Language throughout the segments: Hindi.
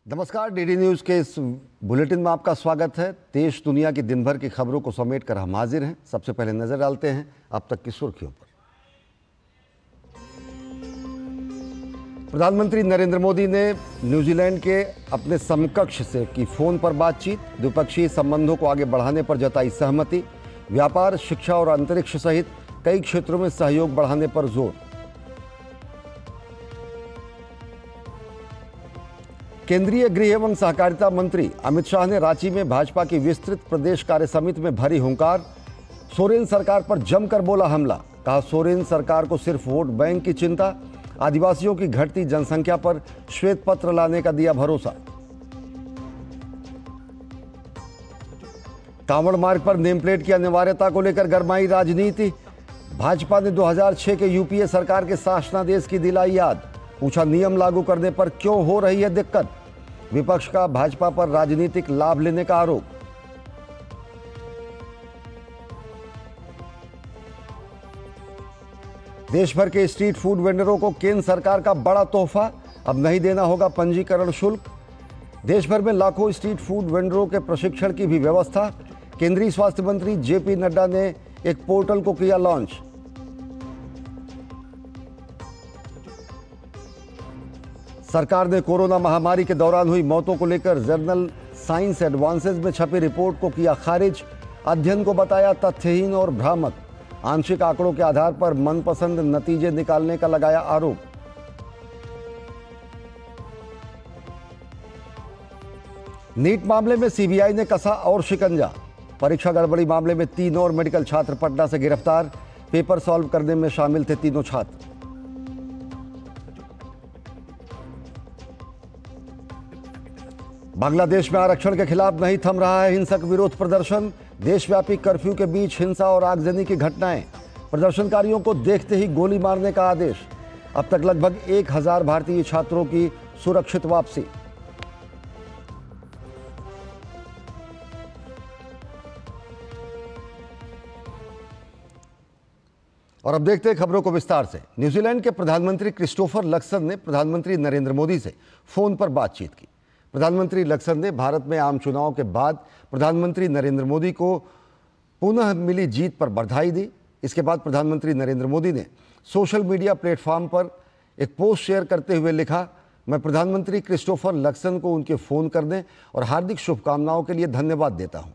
नमस्कार, डीडी न्यूज़ के इस बुलेटिन में आपका स्वागत है। देश दुनिया की दिन भर की खबरों को समेटकर हम हाजिर हैं। सबसे पहले नजर डालते हैं अब तक की सुर्खियों पर। प्रधानमंत्री नरेंद्र मोदी ने न्यूजीलैंड के अपने समकक्ष से की फोन पर बातचीत। द्विपक्षीय संबंधों को आगे बढ़ाने पर जताई सहमति। व्यापार, शिक्षा और अंतरिक्ष सहित कई क्षेत्रों में सहयोग बढ़ाने पर जोर। केंद्रीय गृह एवं सहकारिता मंत्री अमित शाह ने रांची में भाजपा की विस्तृत प्रदेश कार्य समिति में भरी हुंकार। सोरेन सरकार पर जमकर बोला हमला। कहा, सोरेन सरकार को सिर्फ वोट बैंक की चिंता। आदिवासियों की घटती जनसंख्या पर श्वेत पत्र लाने का दिया भरोसा। कांवड़ मार्ग पर नेम प्लेट की अनिवार्यता को लेकर गरमाई राजनीति। भाजपा ने 2006 के यूपीए सरकार के शासनादेश की दिलाई याद। पूछा, नियम लागू करने पर क्यों हो रही है दिक्कत। विपक्ष का भाजपा पर राजनीतिक लाभ लेने का आरोप। देश भर के स्ट्रीट फूड वेंडरों को केंद्र सरकार का बड़ा तोहफा। अब नहीं देना होगा पंजीकरण शुल्क। देश भर में लाखों स्ट्रीट फूड वेंडरों के प्रशिक्षण की भी व्यवस्था। केंद्रीय स्वास्थ्य मंत्री जेपी नड्डा ने एक पोर्टल को किया लॉन्च। सरकार ने कोरोना महामारी के दौरान हुई मौतों को लेकर जर्नल साइंस एडवांसेस में छपी रिपोर्ट को किया खारिज। अध्ययन को बताया तथ्यहीन और भ्रामक। आंशिक आंकड़ों के आधार पर मनपसंद नतीजे निकालने का लगाया आरोप। नीट मामले में सीबीआई ने कसा और शिकंजा। परीक्षा गड़बड़ी मामले में 3 और मेडिकल छात्र पटना से गिरफ्तार। पेपर सॉल्व करने में शामिल थे तीनों छात्र। बांग्लादेश में आरक्षण के खिलाफ नहीं थम रहा है हिंसक विरोध प्रदर्शन। देशव्यापी कर्फ्यू के बीच हिंसा और आगजनी की घटनाएं। प्रदर्शनकारियों को देखते ही गोली मारने का आदेश। अब तक लगभग 1000 भारतीय छात्रों की सुरक्षित वापसी। और अब देखते हैं खबरों को विस्तार से। न्यूजीलैंड के प्रधानमंत्री क्रिस्टोफर लक्सन ने प्रधानमंत्री नरेंद्र मोदी से फोन पर बातचीत की। प्रधानमंत्री लक्सन ने भारत में आम चुनाव के बाद प्रधानमंत्री नरेंद्र मोदी को पुनः मिली जीत पर बधाई दी। इसके बाद प्रधानमंत्री नरेंद्र मोदी ने सोशल मीडिया प्लेटफॉर्म पर एक पोस्ट शेयर करते हुए लिखा, मैं प्रधानमंत्री क्रिस्टोफर लक्सन को उनके फ़ोन करने और हार्दिक शुभकामनाओं के लिए धन्यवाद देता हूं।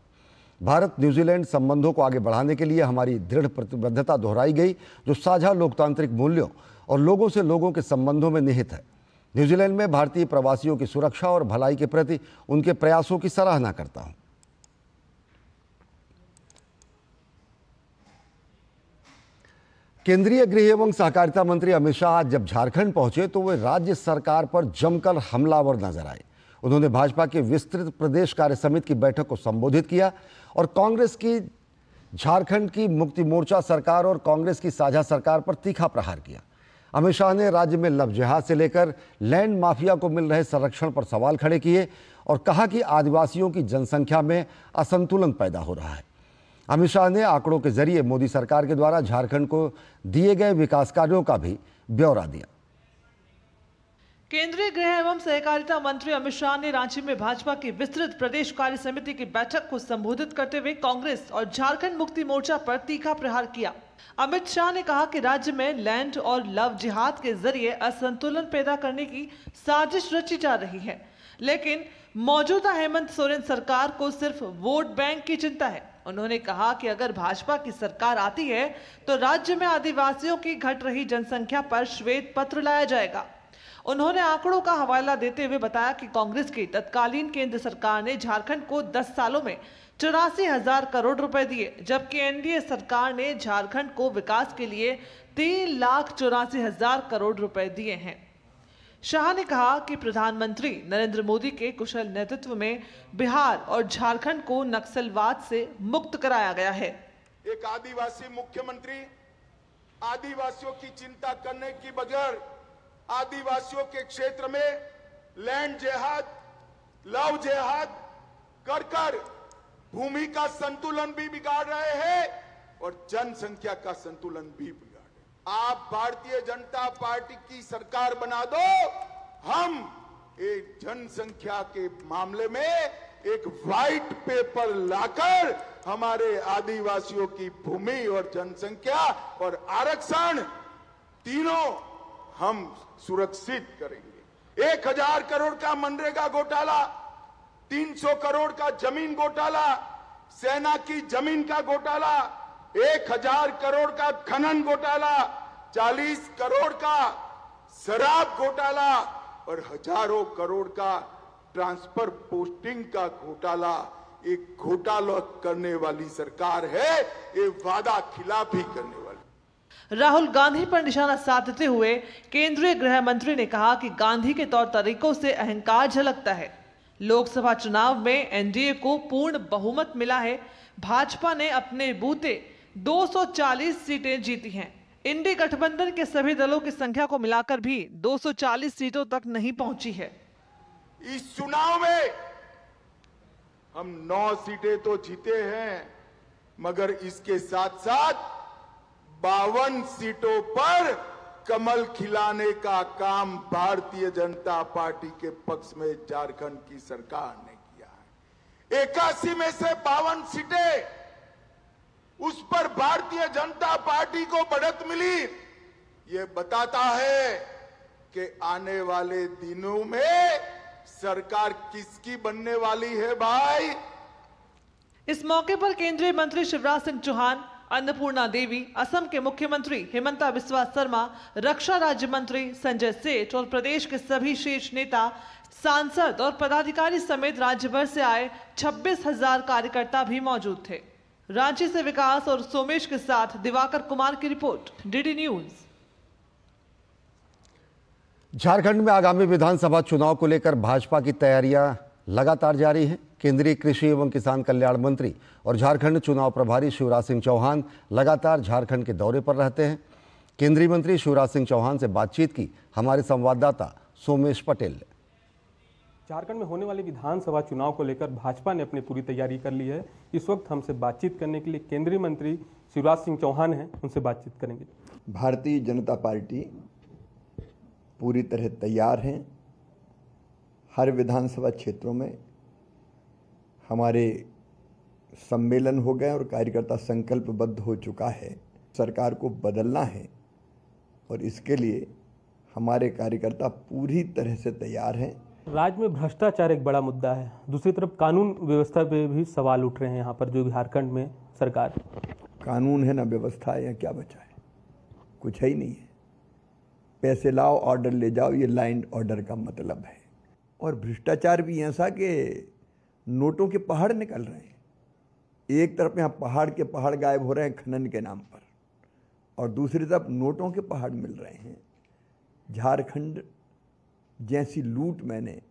भारत न्यूजीलैंड संबंधों को आगे बढ़ाने के लिए हमारी दृढ़ प्रतिबद्धता दोहराई गई, जो साझा लोकतांत्रिक मूल्यों और लोगों से लोगों के संबंधों में निहित है। न्यूजीलैंड में भारतीय प्रवासियों की सुरक्षा और भलाई के प्रति उनके प्रयासों की सराहना करता हूं। केंद्रीय गृह एवं सहकारिता मंत्री अमित शाह आज जब झारखंड पहुंचे तो वे राज्य सरकार पर जमकर हमलावर नजर आए। उन्होंने भाजपा के विस्तृत प्रदेश कार्य समिति की बैठक को संबोधित किया और कांग्रेस की झारखंड की मुक्ति मोर्चा सरकार और कांग्रेस की साझा सरकार पर तीखा प्रहार किया। अमित शाह ने राज्य में लव जिहाद से लेकर लैंड माफिया को मिल रहे संरक्षण पर सवाल खड़े किए और कहा कि आदिवासियों की जनसंख्या में असंतुलन पैदा हो रहा है। अमित शाह ने आंकड़ों के जरिए मोदी सरकार के द्वारा झारखंड को दिए गए विकास कार्यों का भी ब्यौरा दिया। केंद्रीय गृह एवं सहकारिता मंत्री अमित शाह ने रांची में भाजपा की विस्तृत प्रदेश कार्य समिति की बैठक को संबोधित करते हुए कांग्रेस और झारखंड मुक्ति मोर्चा पर तीखा प्रहार किया। अमित शाह ने कहा कि राज्य में लैंड और लव जिहाद के जरिए असंतुलन पैदा करने की साजिश रची जा रही है, लेकिन मौजूदा हेमंत सोरेन सरकार को सिर्फ वोट बैंक की चिंता है। उन्होंने कहा कि अगर भाजपा की सरकार आती है तो राज्य में आदिवासियों की घट रही जनसंख्या पर श्वेत पत्र लाया जाएगा। उन्होंने आंकड़ों का हवाला देते हुए बताया कि कांग्रेस की तत्कालीन केंद्र सरकार ने झारखंड को 10 सालों में 84,000 करोड़ रुपए दिए, जबकि एनडीए सरकार ने झारखंड को विकास के लिए 3,84,000 करोड़ रुपए दिए हैं। शाह ने कहा कि प्रधानमंत्री नरेंद्र मोदी के कुशल नेतृत्व में बिहार और झारखंड को नक्सलवाद से मुक्त कराया गया है। एक आदिवासी मुख्यमंत्री आदिवासियों की चिंता करने की बगैर आदिवासियों के क्षेत्र में लैंड जिहाद, लव जिहाद कर भूमि का संतुलन भी बिगाड़ रहे हैं और जनसंख्या का संतुलन भी बिगाड़ रहे हैं। आप भारतीय जनता पार्टी की सरकार बना दो, हम एक जनसंख्या के मामले में एक व्हाइट पेपर लाकर हमारे आदिवासियों की भूमि और जनसंख्या और आरक्षण तीनों हम सुरक्षित करेंगे। 1000 करोड़ का मनरेगा घोटाला, 300 करोड़ का जमीन घोटाला, सेना की जमीन का घोटाला, 1000 करोड़ का खनन घोटाला, 40 करोड़ का शराब घोटाला और हजारों करोड़ का ट्रांसफर पोस्टिंग का घोटाला। एक घोटाला करने वाली सरकार है, ये वादा खिलाफी करने वाली। राहुल गांधी पर निशाना साधते हुए केंद्रीय गृह मंत्री ने कहा कि गांधी के तौर तरीकों से अहंकार झलकता है। लोकसभा चुनाव में एनडीए को पूर्ण बहुमत मिला है। भाजपा ने अपने बूते 240 सीटें जीती हैं। इंडी गठबंधन के सभी दलों की संख्या को मिलाकर भी 240 सीटों तक नहीं पहुंची है। इस चुनाव में हम 9 सीटें तो जीते हैं, मगर इसके साथ साथ 52 सीटों पर कमल खिलाने का काम भारतीय जनता पार्टी के पक्ष में झारखंड की सरकार ने किया है। 81 में से 52 सीटें उस पर भारतीय जनता पार्टी को बढ़त मिली। ये बताता है कि आने वाले दिनों में सरकार किसकी बनने वाली है भाई। इस मौके पर केंद्रीय मंत्री शिवराज सिंह चौहान, अन्नपूर्णा देवी, असम के मुख्यमंत्री हिमंता बिस्वा शर्मा, रक्षा राज्य मंत्री संजय सेठ और प्रदेश के सभी शीर्ष नेता, सांसद और पदाधिकारी समेत राज्य भर से आए 26,000 कार्यकर्ता भी मौजूद थे। रांची से विकास और सोमेश के साथ दिवाकर कुमार की रिपोर्ट, डीडी न्यूज। झारखंड में आगामी विधानसभा चुनाव को लेकर भाजपा की तैयारियां लगातार जारी हैं। केंद्रीय कृषि एवं किसान कल्याण मंत्री और झारखंड चुनाव प्रभारी शिवराज सिंह चौहान लगातार झारखंड के दौरे पर रहते हैं। केंद्रीय मंत्री शिवराज सिंह चौहान से बातचीत की हमारे संवाददाता सोमेश पटेल ने। झारखंड में होने वाले विधानसभा चुनाव को लेकर भाजपा ने अपनी पूरी तैयारी कर ली है। इस वक्त हमसे बातचीत करने के लिए केंद्रीय मंत्री शिवराज सिंह चौहान हैं, उनसे बातचीत करेंगे। भारतीय जनता पार्टी पूरी तरह तैयार हैं। हर विधानसभा क्षेत्रों में हमारे सम्मेलन हो गए और कार्यकर्ता संकल्पबद्ध हो चुका है। सरकार को बदलना है और इसके लिए हमारे कार्यकर्ता पूरी तरह से तैयार हैं। राज्य में भ्रष्टाचार एक बड़ा मुद्दा है, दूसरी तरफ कानून व्यवस्था पे भी सवाल उठ रहे हैं। यहाँ पर जो झारखंड में सरकार, कानून है ना व्यवस्था है, या क्या बचा है? कुछ है ही नहीं है। पैसे लाओ ऑर्डर ले जाओ, ये लाइन ऑर्डर का मतलब है। और भ्रष्टाचार भी ऐसा कि नोटों के पहाड़ निकल रहे हैं। एक तरफ यहाँ पहाड़ के पहाड़ गायब हो रहे हैं खनन के नाम पर, और दूसरी तरफ नोटों के पहाड़ मिल रहे हैं। झारखंड जैसी लूट मैंने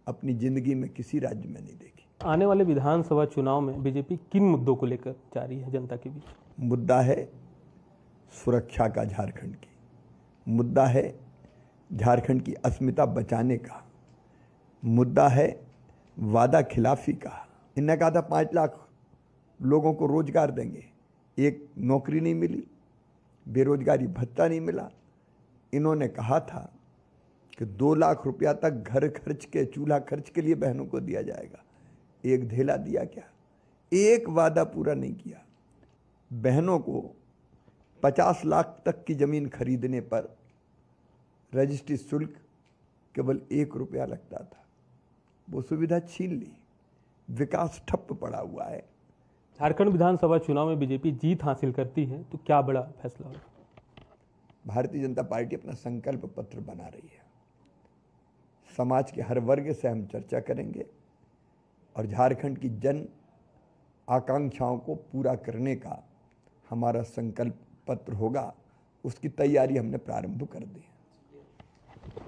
अपनी जिंदगी में किसी राज्य में नहीं देखी। आने वाले विधानसभा चुनाव में बीजेपी किन मुद्दों को लेकर जा रही है जनता के बीच? मुद्दा है सुरक्षा का झारखंड की, मुद्दा है झारखंड की अस्मिता बचाने का, मुद्दा है वादा खिलाफी का। इन्होंने कहा था 5 लाख लोगों को रोजगार देंगे, एक नौकरी नहीं मिली, बेरोजगारी भत्ता नहीं मिला। इन्होंने कहा था कि 2 लाख रुपया तक घर खर्च के, चूल्हा खर्च के लिए बहनों को दिया जाएगा। एक धेला दिया क्या? एक वादा पूरा नहीं किया। बहनों को 50 लाख तक की ज़मीन खरीदने पर रजिस्ट्री शुल्क केवल 1 रुपया लगता था, वो सुविधा छीन ली। विकास ठप पड़ा हुआ है। झारखंड विधानसभा चुनाव में बीजेपी जीत हासिल करती है तो क्या बड़ा फैसला होगा? भारतीय जनता पार्टी अपना संकल्प पत्र बना रही है। समाज के हर वर्ग से हम चर्चा करेंगे और झारखंड की जन आकांक्षाओं को पूरा करने का हमारा संकल्प पत्र होगा। उसकी तैयारी हमने प्रारंभ कर दी है।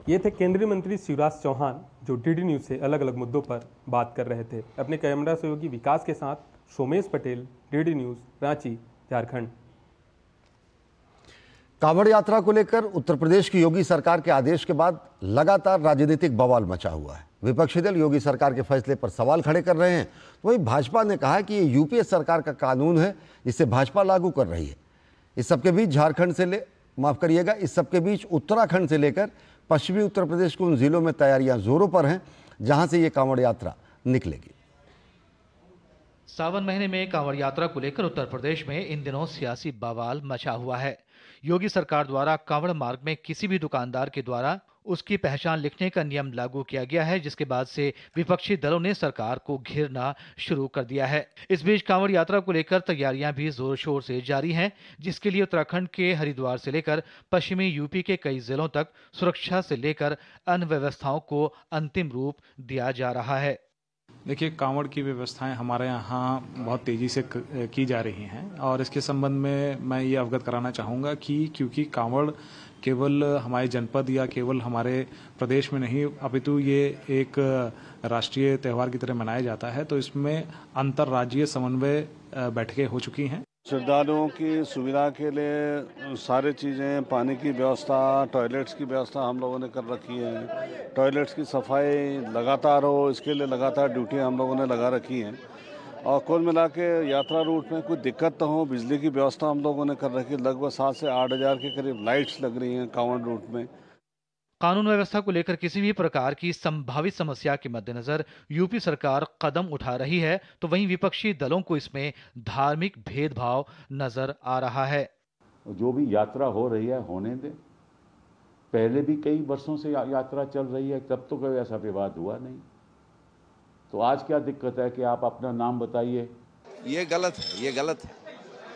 ये थे केंद्रीय मंत्री शिवराज चौहान, जो डीडी न्यूज से अलग अलग मुद्दों पर बात कर रहे थे। अपने कैमरा सहयोगी विकास के साथ सोमेश पटेल, डीडी न्यूज, रांची, झारखंड। कांवड़ यात्रा को लेकर उत्तर प्रदेश की योगी सरकार के आदेश के बाद लगातार राजनीतिक बवाल मचा हुआ है। विपक्षी दल योगी सरकार के फैसले पर सवाल खड़े कर रहे हैं। वहीं भाजपा ने कहा कि ये यूपीए सरकार का कानून है, जिसे भाजपा लागू कर रही है। इस सबके बीच उत्तराखंड से लेकर पश्चिमी उत्तर प्रदेश के उन जिलों में तैयारियां जोरों पर हैं जहां से ये कांवड़ यात्रा निकलेगी। सावन महीने में कांवड़ यात्रा को लेकर उत्तर प्रदेश में इन दिनों सियासी बवाल मचा हुआ है। योगी सरकार द्वारा कांवड़ मार्ग में किसी भी दुकानदार के द्वारा उसकी पहचान लिखने का नियम लागू किया गया है, जिसके बाद से विपक्षी दलों ने सरकार को घेरना शुरू कर दिया है। इस बीच कांवड़ यात्रा को लेकर तैयारियां भी जोर शोर से जारी हैं, जिसके लिए उत्तराखंड के हरिद्वार से लेकर पश्चिमी यूपी के कई जिलों तक सुरक्षा से लेकर अन्य व्यवस्थाओं को अंतिम रूप दिया जा रहा है। देखिए, कांवड़ की व्यवस्थाएं हमारे यहाँ बहुत तेज़ी से की जा रही हैं और इसके संबंध में मैं ये अवगत कराना चाहूँगा कि क्योंकि कांवड़ केवल हमारे जनपद या केवल हमारे प्रदेश में नहीं अपितु ये एक राष्ट्रीय त्यौहार की तरह मनाया जाता है, तो इसमें अंतर्राज्यीय समन्वय बैठकें हो चुकी हैं। श्रद्धालुओं की सुविधा के लिए सारी चीज़ें, पानी की व्यवस्था, टॉयलेट्स की व्यवस्था हम लोगों ने कर रखी है। टॉयलेट्स की सफाई लगातार हो, इसके लिए लगातार ड्यूटियां हम लोगों ने लगा रखी हैं और कुल मिला के यात्रा रूट में कोई दिक्कत न हो, बिजली की व्यवस्था हम लोगों ने कर रखी है। लगभग 7 से 8 हज़ार के करीब लाइट्स लग रही हैं कांवड़ रूट में। कानून व्यवस्था को लेकर किसी भी प्रकार की संभावित समस्या के मद्देनजर यूपी सरकार कदम उठा रही है, तो वहीं विपक्षी दलों को इसमें धार्मिक भेदभाव नजर आ रहा है। जो भी यात्रा हो रही है होने दे। पहले भी कई वर्षों से यात्रा चल रही है, तब तो कोई ऐसा विवाद हुआ नहीं, तो आज क्या दिक्कत है कि आप अपना नाम बताइए। ये गलत है, ये गलत है,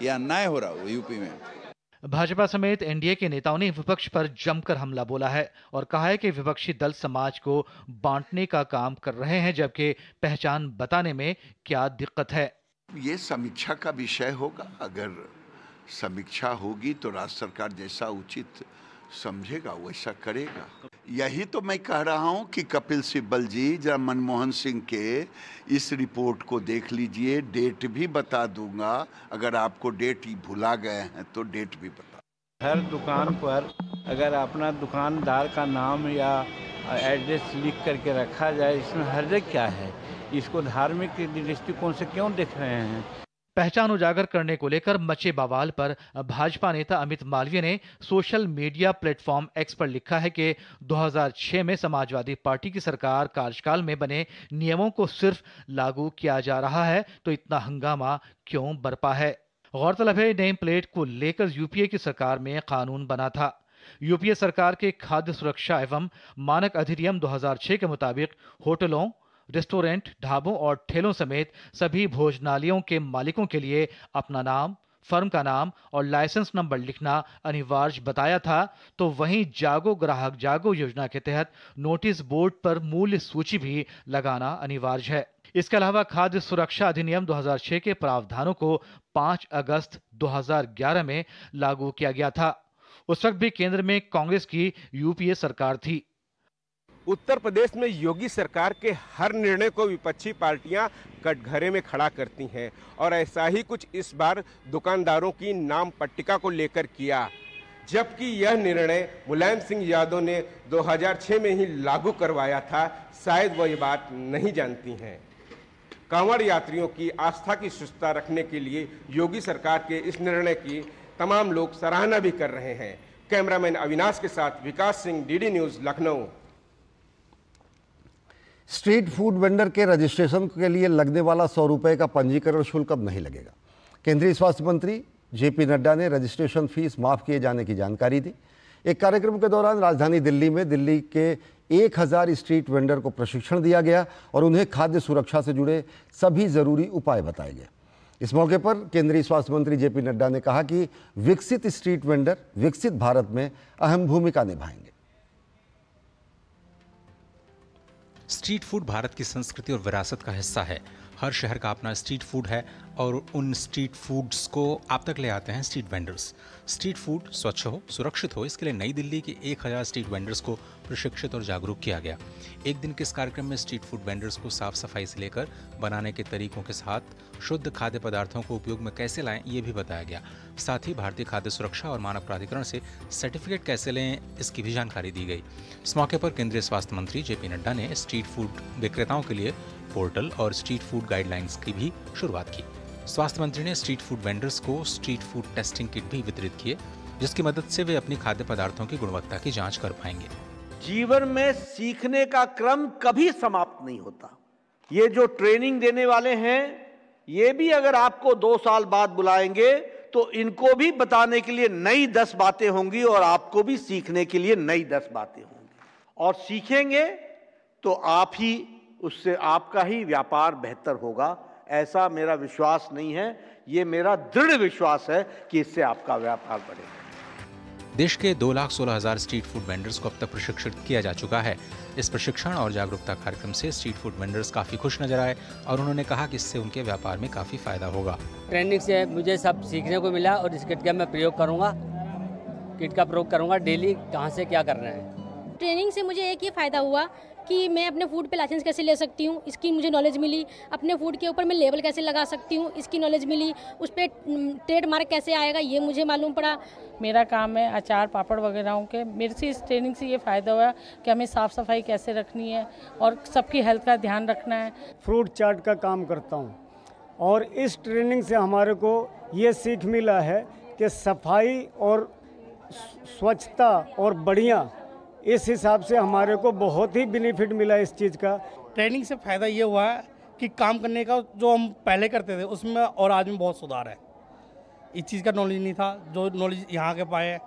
ये अन्याय हो रहा है यूपी में। भाजपा समेत एनडीए के नेताओं ने विपक्ष पर जमकर हमला बोला है और कहा है कि विपक्षी दल समाज को बांटने का काम कर रहे हैं, जबकि पहचान बताने में क्या दिक्कत है। ये समीक्षा का विषय होगा। अगर समीक्षा होगी तो राज्य सरकार जैसा उचित समझेगा वैसा करेगा। यही तो मैं कह रहा हूं कि कपिल सिब्बल जी जरा मनमोहन सिंह के इस रिपोर्ट को देख लीजिए, डेट भी बता दूंगा। अगर आपको डेट भुला गए हैं तो डेट भी बता। हर दुकान पर अगर अपना दुकानदार का नाम या एड्रेस लिख करके रखा जाए, इसमें हर्ज क्या है? इसको धार्मिक दृष्टिकोण से क्यों देख रहे हैं? पहचान उजागर करने को लेकर मचे बवाल पर भाजपा नेता अमित मालवीय ने सोशल मीडिया प्लेटफॉर्म एक्स पर लिखा है कि 2006 में समाजवादी पार्टी की सरकार कार्यकाल में बने नियमों को सिर्फ लागू किया जा रहा है, तो इतना हंगामा क्यों बरपा है। गौरतलब है, नेम प्लेट को लेकर यूपीए की सरकार में कानून बना था। यूपीए सरकार के खाद्य सुरक्षा एवं मानक अधिनियम 2006 के मुताबिक होटलों, रेस्टोरेंट, ढाबों और ठेलों समेत सभी भोजनालयों के मालिकों के लिए अपना नाम, फर्म का नाम और लाइसेंस नंबर लिखना अनिवार्य बताया था। तो वहीं जागो ग्राहक जागो योजना के तहत नोटिस बोर्ड पर मूल्य सूची भी लगाना अनिवार्य है। इसके अलावा खाद्य सुरक्षा अधिनियम 2006 के प्रावधानों को 5 अगस्त 2011 में लागू किया गया था। उस वक्त भी केंद्र में कांग्रेस की यूपीए सरकार थी। उत्तर प्रदेश में योगी सरकार के हर निर्णय को विपक्षी पार्टियां कटघरे में खड़ा करती हैं और ऐसा ही कुछ इस बार दुकानदारों की नाम पट्टिका को लेकर किया, जबकि यह निर्णय मुलायम सिंह यादव ने 2006 में ही लागू करवाया था। शायद वह ये बात नहीं जानती हैं। कांवड़ यात्रियों की आस्था की सुस्ता रखने के लिए योगी सरकार के इस निर्णय की तमाम लोग सराहना भी कर रहे हैं। कैमरामैन अविनाश के साथ Vikas Singh, DD news, Lucknow. Street food vendor के रजिस्ट्रेशन के लिए लगने वाला 100 रुपये का पंजीकरण शुल्क अब नहीं लगेगा। केंद्रीय स्वास्थ्य मंत्री जेपी नड्डा ने रजिस्ट्रेशन फीस माफ किए जाने की जानकारी दी। एक कार्यक्रम के दौरान राजधानी दिल्ली में दिल्ली के 1000 स्ट्रीट वेंडर को प्रशिक्षण दिया गया और उन्हें खाद्य सुरक्षा से जुड़े सभी जरूरी उपाय बताए गए। इस मौके पर केंद्रीय स्वास्थ्य मंत्री जेपी नड्डा ने कहा कि विकसित स्ट्रीट वेंडर विकसित भारत में अहम भूमिका निभाएंगे। स्ट्रीट फूड भारत की संस्कृति और विरासत का हिस्सा है। हर शहर का अपना स्ट्रीट फूड है और उन स्ट्रीट फूड्स को आप तक ले आते हैं स्ट्रीट वेंडर्स। स्ट्रीट फूड स्वच्छ हो, सुरक्षित हो, इसके लिए नई दिल्ली के 1000 स्ट्रीट वेंडर्स को प्रशिक्षित और जागरूक किया गया। एक दिन के इस कार्यक्रम में स्ट्रीट फूड वेंडर्स को साफ सफाई से लेकर बनाने के तरीकों के साथ शुद्ध खाद्य पदार्थों को उपयोग में कैसे लाएं, ये भी बताया गया। साथ ही भारतीय खाद्य सुरक्षा और मानक प्राधिकरण से सर्टिफिकेट कैसे लें, इसकी भी जानकारी दी गई। इस मौके पर केंद्रीय स्वास्थ्य मंत्री जेपी नड्डा ने स्ट्रीट फूड विक्रेताओं के लिए पोर्टल और स्ट्रीट फूड गाइडलाइंस की भी शुरुआत की। स्वास्थ्य मंत्री ने स्ट्रीट फूड वेंडर्स को स्ट्रीट फूड टेस्टिंग किट भी वितरित किए, जिसकी मदद से वे अपनी खाद्य पदार्थों की गुणवत्ता की जांच कर पाएंगे। जीवन में सीखने का क्रम कभी समाप्त नहीं होता। ये जो ट्रेनिंग देने वाले हैं, ये भी अगर आपको 2 साल बाद बुलाएंगे तो इनको भी बताने के लिए नई 10 बातें होंगी और आपको भी सीखने के लिए नई 10 बातें होंगी। और सीखेंगे तो आप ही, उससे आपका ही व्यापार बेहतर होगा, ऐसा मेरा विश्वास नहीं है, ये मेरा दृढ़ विश्वास है कि इससे आपका व्यापार बढ़ेगा। देश के 2,16,000 स्ट्रीट फूड वेंडर्स को अब तक प्रशिक्षित किया जा चुका है। इस प्रशिक्षण और जागरूकता कार्यक्रम से स्ट्रीट फूड वेंडर्स काफ़ी खुश नजर आए और उन्होंने कहा कि इससे उनके व्यापार में काफ़ी फायदा होगा। ट्रेनिंग से मुझे सब सीखने को मिला और इस किट का मैं प्रयोग करूँगा, किट का प्रयोग करूँगा डेली, कहाँ से क्या करना है। ट्रेनिंग से मुझे एक ये फ़ायदा हुआ कि मैं अपने फूड पे लाइसेंस कैसे ले सकती हूँ, इसकी मुझे नॉलेज मिली। अपने फूड के ऊपर मैं लेबल कैसे लगा सकती हूँ, इसकी नॉलेज मिली। उस पर ट्रेडमार्क कैसे आएगा, ये मुझे मालूम पड़ा। मेरा काम है अचार पापड़ वगैरह के। मेरे से इस ट्रेनिंग से ये फ़ायदा हुआ कि हमें साफ़ सफाई कैसे रखनी है और सबकी हेल्थ का ध्यान रखना है। फ्रूट चाट का काम करता हूँ और इस ट्रेनिंग से हमारे को ये सीख मिला है कि सफाई और स्वच्छता और बढ़िया, इस हिसाब से हमारे को बहुत ही बेनिफिट मिला इस चीज़ का। ट्रेनिंग से फ़ायदा ये हुआ है कि काम करने का जो हम पहले करते थे उसमें और आज में बहुत सुधार है। इस चीज़ का नॉलेज नहीं था, जो नॉलेज यहाँ के पाए,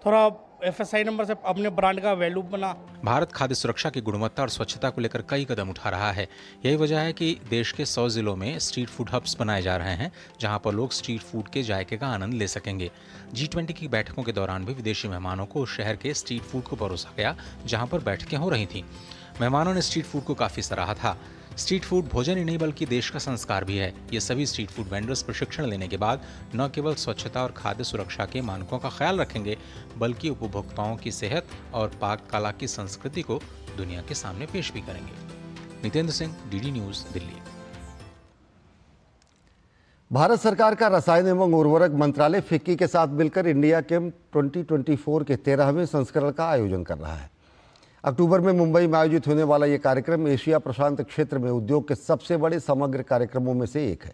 थोड़ा FSI नंबर से अपने ब्रांड का वैल्यू बना। भारत खाद्य सुरक्षा की गुणवत्ता और स्वच्छता को लेकर कई कदम उठा रहा है। यही वजह है कि देश के 100 जिलों में स्ट्रीट फूड हब्स बनाए जा रहे हैं, जहां पर लोग स्ट्रीट फूड के जायके का आनंद ले सकेंगे। G20 की बैठकों के दौरान भी विदेशी मेहमानों को शहर के स्ट्रीट फूड को परोसा गया, जहां पर बैठकें हो रही थीं। मेहमानों ने स्ट्रीट फूड को काफ़ी सराहा था। स्ट्रीट फूड भोजन ही नहीं बल्कि देश का संस्कार भी है। ये सभी स्ट्रीट फूड वेंडर्स प्रशिक्षण लेने के बाद न केवल स्वच्छता और खाद्य सुरक्षा के मानकों का ख्याल रखेंगे, बल्कि उपभोक्ताओं की सेहत और पाक कला की संस्कृति को दुनिया के सामने पेश भी करेंगे। Nitendra Singh, DD news, Delhi. भारत सरकार का रसायन एवं उर्वरक मंत्रालय फिक्की के साथ मिलकर इंडिया कैंप 2024 के 13वें संस्करण का आयोजन कर रहा है। अक्टूबर में मुंबई में आयोजित होने वाला ये कार्यक्रम एशिया प्रशांत क्षेत्र में उद्योग के सबसे बड़े समग्र कार्यक्रमों में से एक है।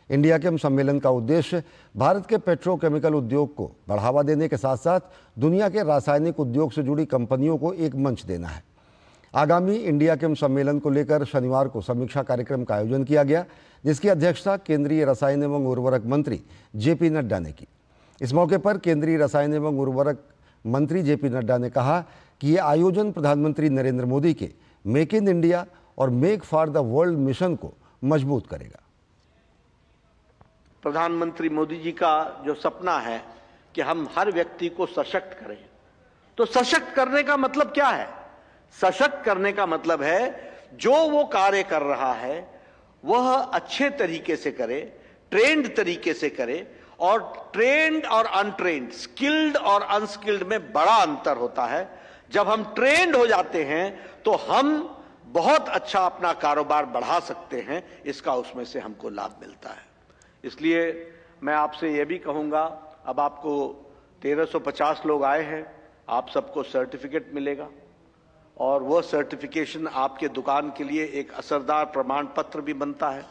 इंडिया कैंप सम्मेलन का उद्देश्य भारत के पेट्रोकेमिकल उद्योग को बढ़ावा देने के साथ साथ दुनिया के रासायनिक उद्योग से जुड़ी कंपनियों को एक मंच देना है। आगामी इंडिया कैंप सम्मेलन को लेकर शनिवार को समीक्षा कार्यक्रम का आयोजन किया गया, जिसकी अध्यक्षता केंद्रीय रसायन एवं उर्वरक मंत्री JP नड्डा ने की। इस मौके पर केंद्रीय रसायन एवं उर्वरक मंत्री JP नड्डा ने कहा कि ये आयोजन प्रधानमंत्री नरेंद्र मोदी के मेक इन इंडिया और make for the world mission को मजबूत करेगा। प्रधानमंत्री मोदी जी का जो सपना है कि हम हर व्यक्ति को सशक्त करें, तो सशक्त करने का मतलब क्या है? सशक्त करने का मतलब है जो वो कार्य कर रहा है वह अच्छे तरीके से करे, ट्रेंड तरीके से करे। और ट्रेंड और अनट्रेंड, स्किल्ड और अनस्किल्ड में बड़ा अंतर होता है। जब हम ट्रेंड हो जाते हैं तो हम बहुत अच्छा अपना कारोबार बढ़ा सकते हैं, इसका उसमें से हमको लाभ मिलता है। इसलिए मैं आपसे यह भी कहूंगा, अब आपको 1350 लोग आए हैं, आप सबको सर्टिफिकेट मिलेगा और वह सर्टिफिकेशन आपके दुकान के लिए एक असरदार प्रमाण पत्र भी बनता है।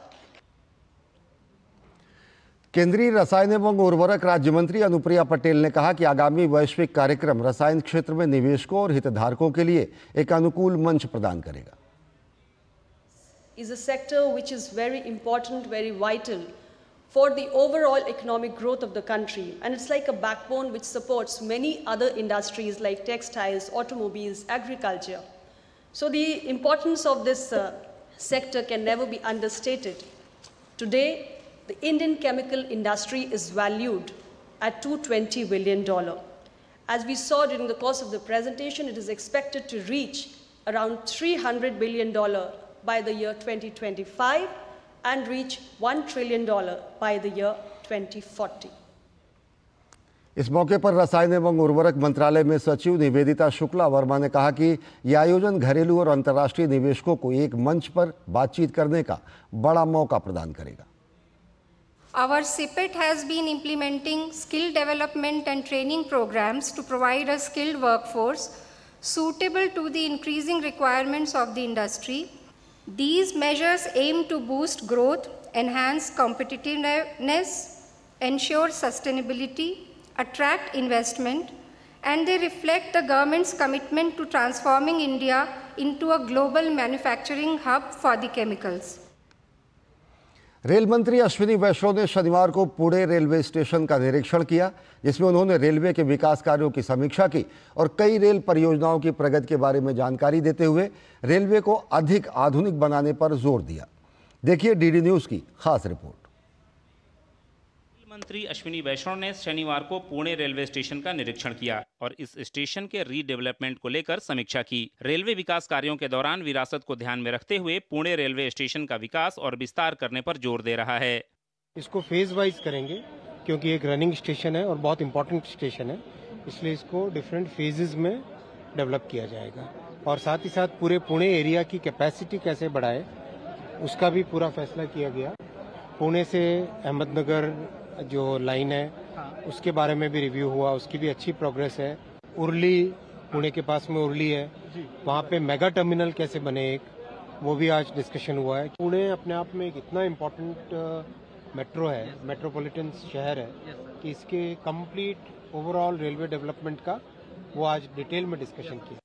केंद्रीय रसायन एवं उर्वरक राज्य मंत्री अनुप्रिया पटेल ने कहा कि आगामी वैश्विक कार्यक्रम रसायन क्षेत्र में निवेशकों और हितधारकों के लिए एक अनुकूल मंच प्रदान करेगा। Is a sector which is very important, very vital for the overall economic growth of the country, and it's like a backbone which supports many other industries like textiles, automobiles, agriculture. So the importance of this sector can never be understated. Today, the Indian chemical industry is valued at $220 billion. As we saw during the course of the presentation, it is expected to reach around $300 billion by the year 2025 and reach $1 trillion by the year 2040. इस मौके पर रसायन एवं उर्वरक मंत्रालय में सचिव निवेदिता शुक्ला वर्मा ने कहा कि यह आयोजन घरेलू और अंतर्राष्ट्रीय निवेशकों को एक मंच पर बातचीत करने का बड़ा मौका प्रदान करेगा। Our CPET has been implementing skill development and training programs to provide a skilled workforce suitable to the increasing requirements of the industry. These measures aim to boost growth, enhance competitiveness, ensure sustainability, attract investment, and they reflect the government's commitment to transforming India into a global manufacturing hub for the chemicals. Rail मंत्री अश्विनी वैष्णव ने शनिवार को पुणे रेलवे स्टेशन का निरीक्षण किया, जिसमें उन्होंने रेलवे के विकास कार्यों की समीक्षा की और कई रेल परियोजनाओं की प्रगति के बारे में जानकारी देते हुए रेलवे को अधिक आधुनिक बनाने पर जोर दिया। देखिए डीडी न्यूज़ की खास रिपोर्ट। मंत्री अश्विनी वैष्णव ने शनिवार को पुणे रेलवे स्टेशन का निरीक्षण किया और इस स्टेशन के रीडेवलपमेंट को लेकर समीक्षा की। रेलवे विकास कार्यों के दौरान विरासत को ध्यान में रखते हुए पुणे रेलवे स्टेशन का विकास और विस्तार करने पर जोर दे रहा है। इसको फेज वाइज करेंगे क्योंकि एक रनिंग स्टेशन है और बहुत इंपॉर्टेंट स्टेशन है, इसलिए इसको डिफरेंट फेजेस में डेवलप किया जाएगा और साथ ही साथ पूरे पुणे एरिया की कैपेसिटी कैसे बढ़ाए उसका भी पूरा फैसला किया गया। पुणे से अहमदनगर जो लाइन है उसके बारे में भी रिव्यू हुआ, उसकी भी अच्छी प्रोग्रेस है। उर्ली, पुणे के पास में उर्ली है, वहाँ पे मेगा टर्मिनल कैसे बने एक, वो भी आज डिस्कशन हुआ है। पुणे अपने आप में एक इतना इम्पोर्टेंट मेट्रो है, मेट्रोपॉलिटन शहर है कि इसके कंप्लीट ओवरऑल रेलवे डेवलपमेंट का वो आज डिटेल में डिस्कशन किया।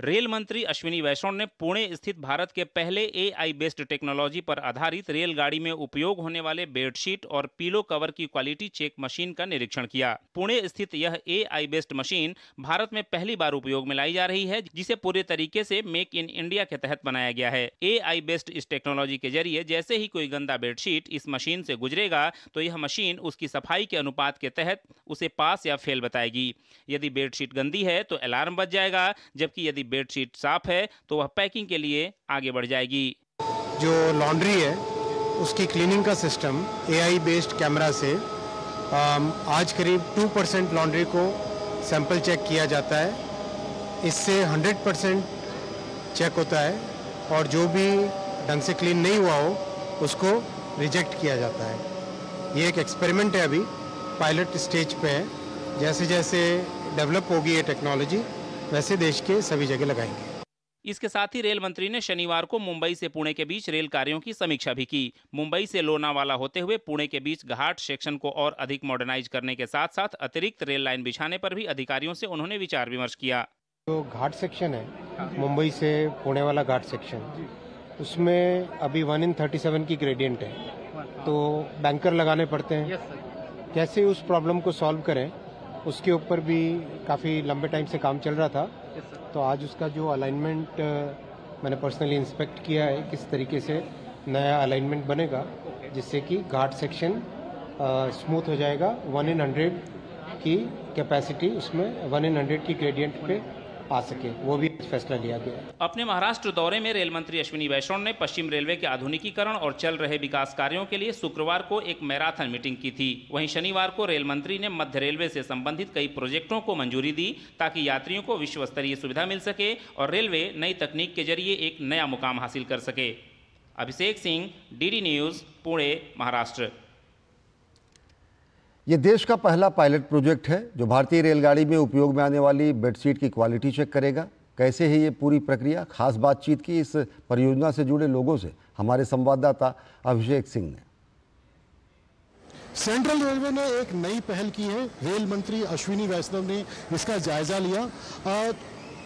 रेल मंत्री अश्विनी वैष्णव ने पुणे स्थित भारत के पहले AI बेस्ड टेक्नोलॉजी पर आधारित रेलगाड़ी में उपयोग होने वाले बेडशीट और पीलो कवर की क्वालिटी चेक मशीन का निरीक्षण किया। पुणे स्थित यह AI बेस्ड मशीन भारत में पहली बार उपयोग में लाई जा रही है, जिसे पूरे तरीके से मेक इन इंडिया के तहत बनाया गया है। AI बेस्ड इस टेक्नोलॉजी के जरिए जैसे ही कोई गंदा बेडशीट इस मशीन से गुजरेगा तो यह मशीन उसकी सफाई के अनुपात के तहत उसे पास या फेल बताएगी। यदि बेडशीट गंदी है तो अलार्म बज जाएगा, जबकि यदि बेडशीट साफ है तो वह पैकिंग के लिए आगे बढ़ जाएगी। जो लॉन्ड्री है उसकी क्लीनिंग का सिस्टम AI बेस्ड कैमरा से आज करीब 2% लॉन्ड्री को सैंपल चेक किया जाता है। इससे 100% चेक होता है और जो भी ढंग से क्लीन नहीं हुआ हो उसको रिजेक्ट किया जाता है। ये एक एक्सपेरिमेंट है, अभी पायलट स्टेज पे है। जैसे जैसे डेवलप होगी ये टेक्नोलॉजी वैसे देश के सभी जगह लगाएंगे। इसके साथ ही रेल मंत्री ने शनिवार को मुंबई से पुणे के बीच रेल कार्यों की समीक्षा भी की। मुंबई से लोनावाला होते हुए पुणे के बीच घाट सेक्शन को और अधिक मॉडर्नाइज करने के साथ साथ अतिरिक्त रेल लाइन बिछाने पर भी अधिकारियों से उन्होंने विचार विमर्श किया। जो घाट सेक्शन है मुंबई से पुणे वाला घाट सेक्शन, उसमें अभी 1/37 की ग्रेडियंट है, तो बैंकर लगाने पड़ते हैं। कैसे उस प्रॉब्लम को सॉल्व करें उसके ऊपर भी काफ़ी लंबे टाइम से काम चल रहा था। तो आज उसका जो अलाइनमेंट मैंने पर्सनली इंस्पेक्ट किया है, किस तरीके से नया अलाइनमेंट बनेगा जिससे कि घाट सेक्शन स्मूथ हो जाएगा। 1/100 की कैपेसिटी उसमें 1/100 की ग्रेडियंट पे आ सके, वो भी फैसला लिया गया। अपने महाराष्ट्र दौरे में रेल मंत्री अश्विनी वैष्णव ने पश्चिम रेलवे के आधुनिकीकरण और चल रहे विकास कार्यों के लिए शुक्रवार को एक मैराथन मीटिंग की थी। वहीं शनिवार को रेल मंत्री ने मध्य रेलवे से संबंधित कई प्रोजेक्टों को मंजूरी दी ताकि यात्रियों को विश्व स्तरीय सुविधा मिल सके और रेलवे नई तकनीक के जरिए एक नया मुकाम हासिल कर सके। Abhishek Singh, DD news, Pune, Maharashtra. ये देश का पहला पायलट प्रोजेक्ट है जो भारतीय रेलगाड़ी में उपयोग में आने वाली बेडशीट की क्वालिटी चेक करेगा। कैसे है ये पूरी प्रक्रिया, खास बातचीत की इस परियोजना से जुड़े लोगों से हमारे संवाददाता अभिषेक सिंह ने। सेंट्रल रेलवे ने एक नई पहल की है। रेल मंत्री अश्विनी वैष्णव ने इसका जायजा लिया।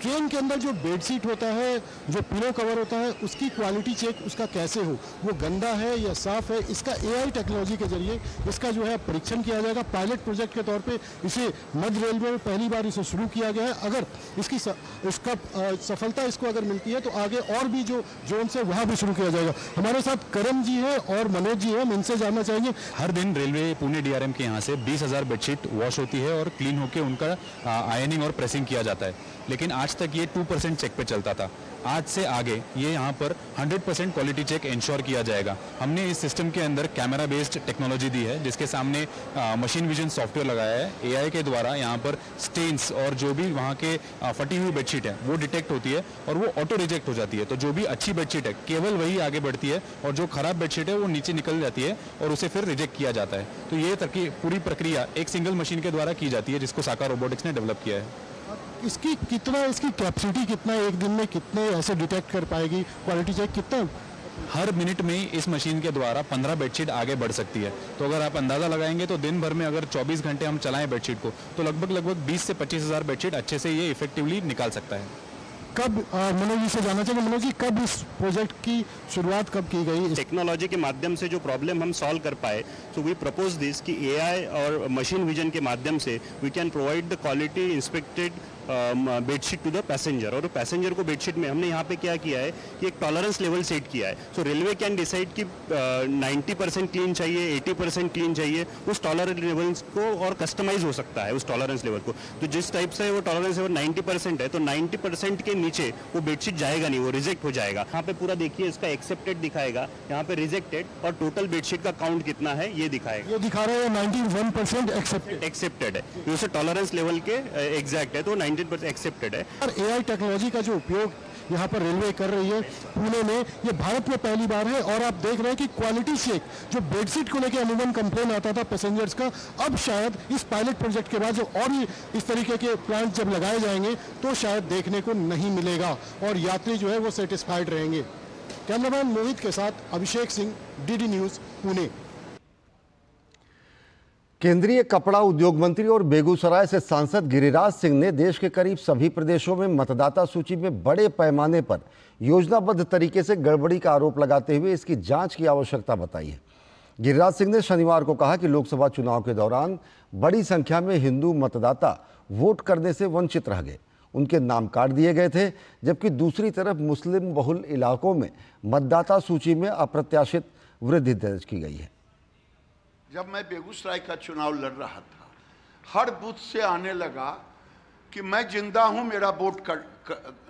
ट्रेन के अंदर जो बेडशीट होता है, जो पिलो कवर होता है, उसकी क्वालिटी चेक उसका कैसे हो, वो गंदा है या साफ है, इसका AI टेक्नोलॉजी के जरिए इसका जो है परीक्षण किया जाएगा। पायलट प्रोजेक्ट के तौर पे इसे मध्य रेलवे में पहली बार इसे शुरू किया गया है। अगर इसका सफलता इसको अगर मिलती है तो आगे और भी जो जोन से वहाँ भी शुरू किया जाएगा। हमारे साथ करम जी है और मनोज जी है, हम इनसे जानना चाहेंगे। हर दिन रेलवे पुणे DRM के यहाँ से 20,000 बेडशीट वॉश होती है और क्लीन होकर उनका आयनिंग और प्रेसिंग किया जाता है, लेकिन आज तक ये 2% चेक पे चलता था। आज से आगे ये यहाँ पर 100% क्वालिटी चेक इंश्योर किया जाएगा। हमने इस सिस्टम के अंदर कैमरा बेस्ड टेक्नोलॉजी दी है, जिसके सामने मशीन विजन सॉफ्टवेयर लगाया है। AI के द्वारा यहाँ पर स्टेन्स और जो भी वहाँ के फटी हुई बेडशीट है वो डिटेक्ट होती है और वो ऑटो रिजेक्ट हो जाती है। तो जो भी अच्छी बेडशीट है केवल वही आगे बढ़ती है और जो खराब बेडशीट है वो नीचे निकल जाती है और उसे फिर रिजेक्ट किया जाता है। तो ये पूरी प्रक्रिया एक सिंगल मशीन के द्वारा की जाती है, जिसको साका रोबोटिक्स ने डेवलप किया है। इसकी कैपेसिटी कितना, एक दिन में कितने ऐसे डिटेक्ट कर पाएगी, क्वालिटी चेक कितना हर मिनट में इस मशीन के द्वारा 15 बेडशीट आगे बढ़ सकती है। तो अगर आप अंदाज़ा लगाएंगे तो दिन भर में अगर 24 घंटे हम चलाएं बेडशीट को तो लगभग 20 से 25 हज़ार बेडशीट अच्छे से ये इफेक्टिवली निकाल सकता है। कब मनोज जी से जानना चाहिए, मनोज जी कब इस प्रोजेक्ट की शुरुआत कब की गई? टेक्नोलॉजी के माध्यम से जो प्रॉब्लम हम सॉल्व कर पाए, सो वी प्रपोज दिस कि एआई और मशीन विजन के माध्यम से we can provide the quality inspected bedsheet to the passenger. और पैसेंजर को बेडशीट में हमने यहाँ पे क्या किया है कि एक टॉलरेंस लेवल सेट किया है। सो रेलवे कैन डिसाइड कि 90% क्लीन चाहिए, 80% क्लीन चाहिए, उस टॉलरेंस लेवल को और कस्टमाइज हो सकता है उस टॉलरेंस लेवल को। तो जिस टाइप से वो टॉलरेंस लेवल 90% है तो 90% के नीचे वो बेडशीट जाएगा नहीं, वो रिजेक्ट हो जाएगा। यहाँ पे पूरा देखिए इसका एक्सेप्टेड दिखाएगा, यहाँ पे रिजेक्टेड और टोटल बेडशीट का काउंट कितना है ये दिखाएगा। ये दिखा रहे हैं 91% एक्सेप्टेड है, ये टॉलरेंस लेवल के एग्जैक्ट है तो 90% एक्सेप्टेड है। और एआई टेक्नोलॉजी का जो उपयोग यहाँ पर रेलवे कर रही है पुणे में, ये भारत में पहली बार है। और आप देख रहे हैं कि क्वालिटी चेक जो बेडशीट को लेकर अमूमन कंप्लेन आता था पैसेंजर्स का, अब शायद इस पायलट प्रोजेक्ट के बाद जो और भी इस तरीके के प्लांट जब लगाए जाएंगे तो शायद देखने को नहीं मिलेगा और यात्री जो है वो सेटिस्फाइड रहेंगे। कैमरामैन मोहित के साथ अभिषेक सिंह, डीडी न्यूज, पुणे। केंद्रीय कपड़ा उद्योग मंत्री और बेगूसराय से सांसद गिरिराज सिंह ने देश के करीब सभी प्रदेशों में मतदाता सूची में बड़े पैमाने पर योजनाबद्ध तरीके से गड़बड़ी का आरोप लगाते हुए इसकी जांच की आवश्यकता बताई है। गिरिराज सिंह ने शनिवार को कहा कि लोकसभा चुनाव के दौरान बड़ी संख्या में हिंदू मतदाता वोट करने से वंचित रह गए, उनके नाम काट दिए गए थे, जबकि दूसरी तरफ मुस्लिम बहुल इलाकों में मतदाता सूची में अप्रत्याशित वृद्धि दर्ज की गई है। जब मैं बेगूसराय का चुनाव लड़ रहा था, हर बूथ से आने लगा कि मैं जिंदा हूं, मेरा वोट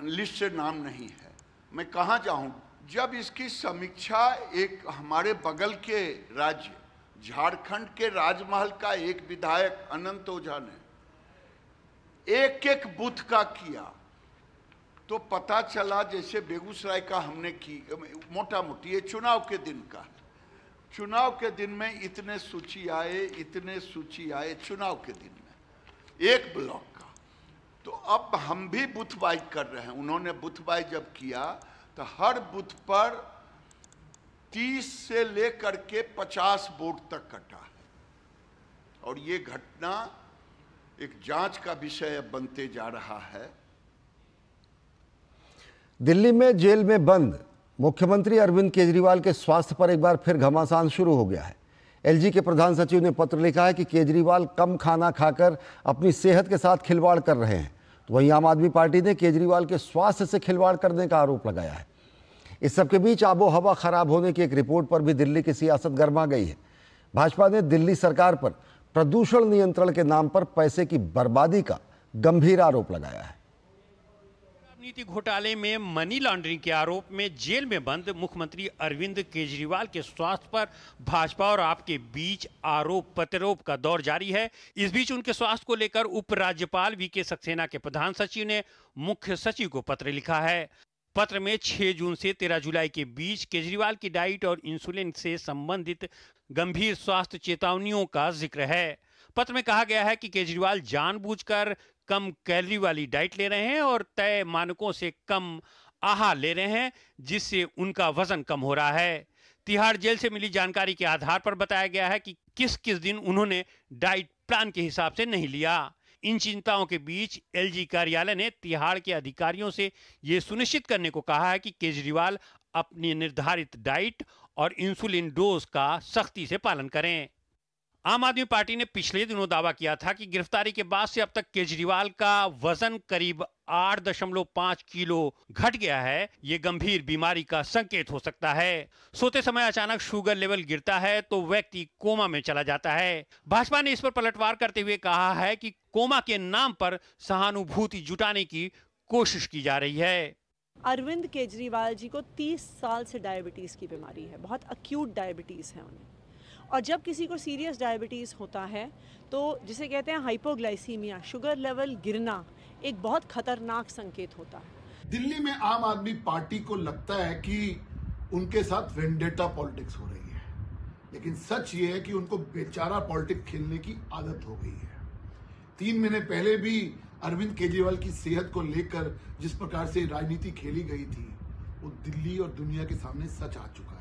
लिस्ट से नाम नहीं है, मैं कहां जाऊं। जब इसकी समीक्षा एक हमारे बगल के राज्य झारखंड के राजमहल का एक विधायक अनंत ओझा ने एक एक बूथ का किया तो पता चला जैसे बेगूसराय का हमने की, मोटा मोटी ये चुनाव के दिन का, चुनाव के दिन में इतने सूची आए चुनाव के दिन में एक ब्लॉक का। तो अब हम भी बूथबाई कर रहे हैं। उन्होंने बूथबाई जब किया तो हर बूथ पर 30 से लेकर के 50 वोट तक कटा है और ये घटना एक जांच का विषय बनते जा रहा है। दिल्ली में जेल में बंद मुख्यमंत्री अरविंद केजरीवाल के स्वास्थ्य पर एक बार फिर घमासान शुरू हो गया है। एलजी के प्रधान सचिव ने पत्र लिखा है कि केजरीवाल कम खाना खाकर अपनी सेहत के साथ खिलवाड़ कर रहे हैं। तो वहीं आम आदमी पार्टी ने केजरीवाल के स्वास्थ्य से खिलवाड़ करने का आरोप लगाया है। इस सबके बीच आबो हवा खराब होने की एक रिपोर्ट पर भी दिल्ली की सियासत गर्मा गई है। भाजपा ने दिल्ली सरकार पर प्रदूषण नियंत्रण के नाम पर पैसे की बर्बादी का गंभीर आरोप लगाया है। नीति घोटाले में मनी लॉन्ड्रिंग के आरोप में जेल में बंद मुख्यमंत्री अरविंद केजरीवाल के स्वास्थ्य पर भाजपा और आप के बीच आरोप प्रत्यारोप का दौर जारी है। इस बीच उनके स्वास्थ्य को लेकर उपराज्यपाल वीके सक्सेना के प्रधान सचिव ने मुख्य सचिव को पत्र लिखा है। पत्र में 6 जून से 13 जुलाई के बीच केजरीवाल की डाइट और इंसुलिन से संबंधित गंभीर स्वास्थ्य चेतावनियों का जिक्र है। पत्र में कहा गया है कि केजरीवाल जानबूझकर कम कैलोरी वाली डाइट ले रहे हैं और तय मानकों से कम आहार ले रहे हैं, जिससे उनका वजन कम हो रहा है। तिहाड़ जेल से मिली जानकारी के आधार पर बताया गया है कि किस किस दिन उन्होंने डाइट प्लान के हिसाब से नहीं लिया। इन चिंताओं के बीच एलजी कार्यालय ने तिहाड़ के अधिकारियों से ये सुनिश्चित करने को कहा है कि केजरीवाल अपनी निर्धारित डाइट और इंसुलिन डोज का सख्ती से पालन करें। आम आदमी पार्टी ने पिछले दिनों दावा किया था कि गिरफ्तारी के बाद से अब तक केजरीवाल का वजन करीब 8.5 किलो घट गया है। ये गंभीर बीमारी का संकेत हो सकता है। सोते समय अचानक शुगर लेवल गिरता है तो व्यक्ति कोमा में चला जाता है। भाजपा ने इस पर पलटवार करते हुए कहा है कि कोमा के नाम पर सहानुभूति जुटाने की कोशिश की जा रही है। अरविंद केजरीवाल जी को 30 साल से डायबिटीज की बीमारी है, बहुत अक्यूट डायबिटीज है उन्हें। और जब किसी को सीरियस डायबिटीज़ होता है तो जिसे कहते हैं हाइपोग्लाइसीमिया, शुगर लेवल गिरना एक बहुत खतरनाक संकेत होता है। दिल्ली में आम आदमी पार्टी को लगता है कि उनके साथ वेंडेटा पॉलिटिक्स हो रही है, लेकिन सच ये है कि उनको बेचारा पॉलिटिक्स खेलने की आदत हो गई है। 3 महीने पहले भी अरविंद केजरीवाल की सेहत को लेकर जिस प्रकार से राजनीति खेली गई थी, वो दिल्ली और दुनिया के सामने सच आ चुका है।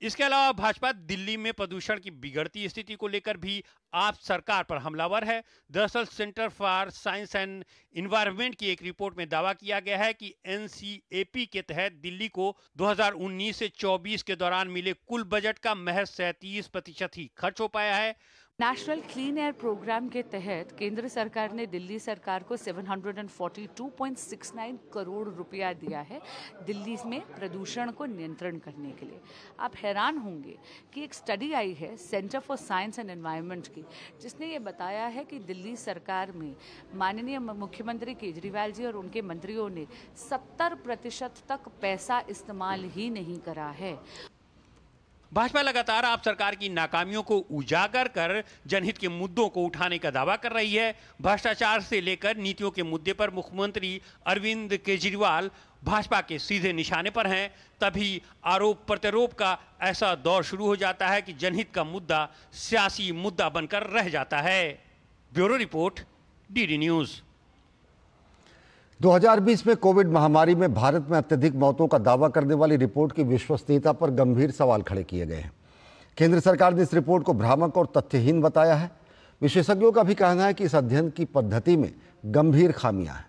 इसके अलावा भाजपा दिल्ली में प्रदूषण की बिगड़ती स्थिति को लेकर भी आप सरकार पर हमलावर है। दरअसल centre for science and environment की एक रिपोर्ट में दावा किया गया है कि एनसीएपी के तहत दिल्ली को 2019 से 24 के दौरान मिले कुल बजट का महज 37% ही खर्च हो पाया है। नेशनल क्लीन एयर प्रोग्राम के तहत केंद्र सरकार ने दिल्ली सरकार को 742.69 करोड़ रुपया दिया है दिल्ली में प्रदूषण को नियंत्रण करने के लिए। आप हैरान होंगे कि एक स्टडी आई है centre for science and environment की, जिसने ये बताया है कि दिल्ली सरकार में माननीय मुख्यमंत्री केजरीवाल जी और उनके मंत्रियों ने 70% तक पैसा इस्तेमाल ही नहीं करा है। भाजपा लगातार आप सरकार की नाकामियों को उजागर कर जनहित के मुद्दों को उठाने का दावा कर रही है। भ्रष्टाचार से लेकर नीतियों के मुद्दे पर मुख्यमंत्री अरविंद केजरीवाल भाजपा के सीधे निशाने पर हैं। तभी आरोप प्रत्यारोप का ऐसा दौर शुरू हो जाता है कि जनहित का मुद्दा सियासी मुद्दा बनकर रह जाता है। Bureau report, DD news. 2020 में कोविड महामारी में भारत में अत्यधिक मौतों का दावा करने वाली रिपोर्ट की विश्वसनीयता पर गंभीर सवाल खड़े किए गए हैं। केंद्र सरकार ने इस रिपोर्ट को भ्रामक और तथ्यहीन बताया है। विशेषज्ञों का भी कहना है कि इस अध्ययन की पद्धति में गंभीर खामियां हैं।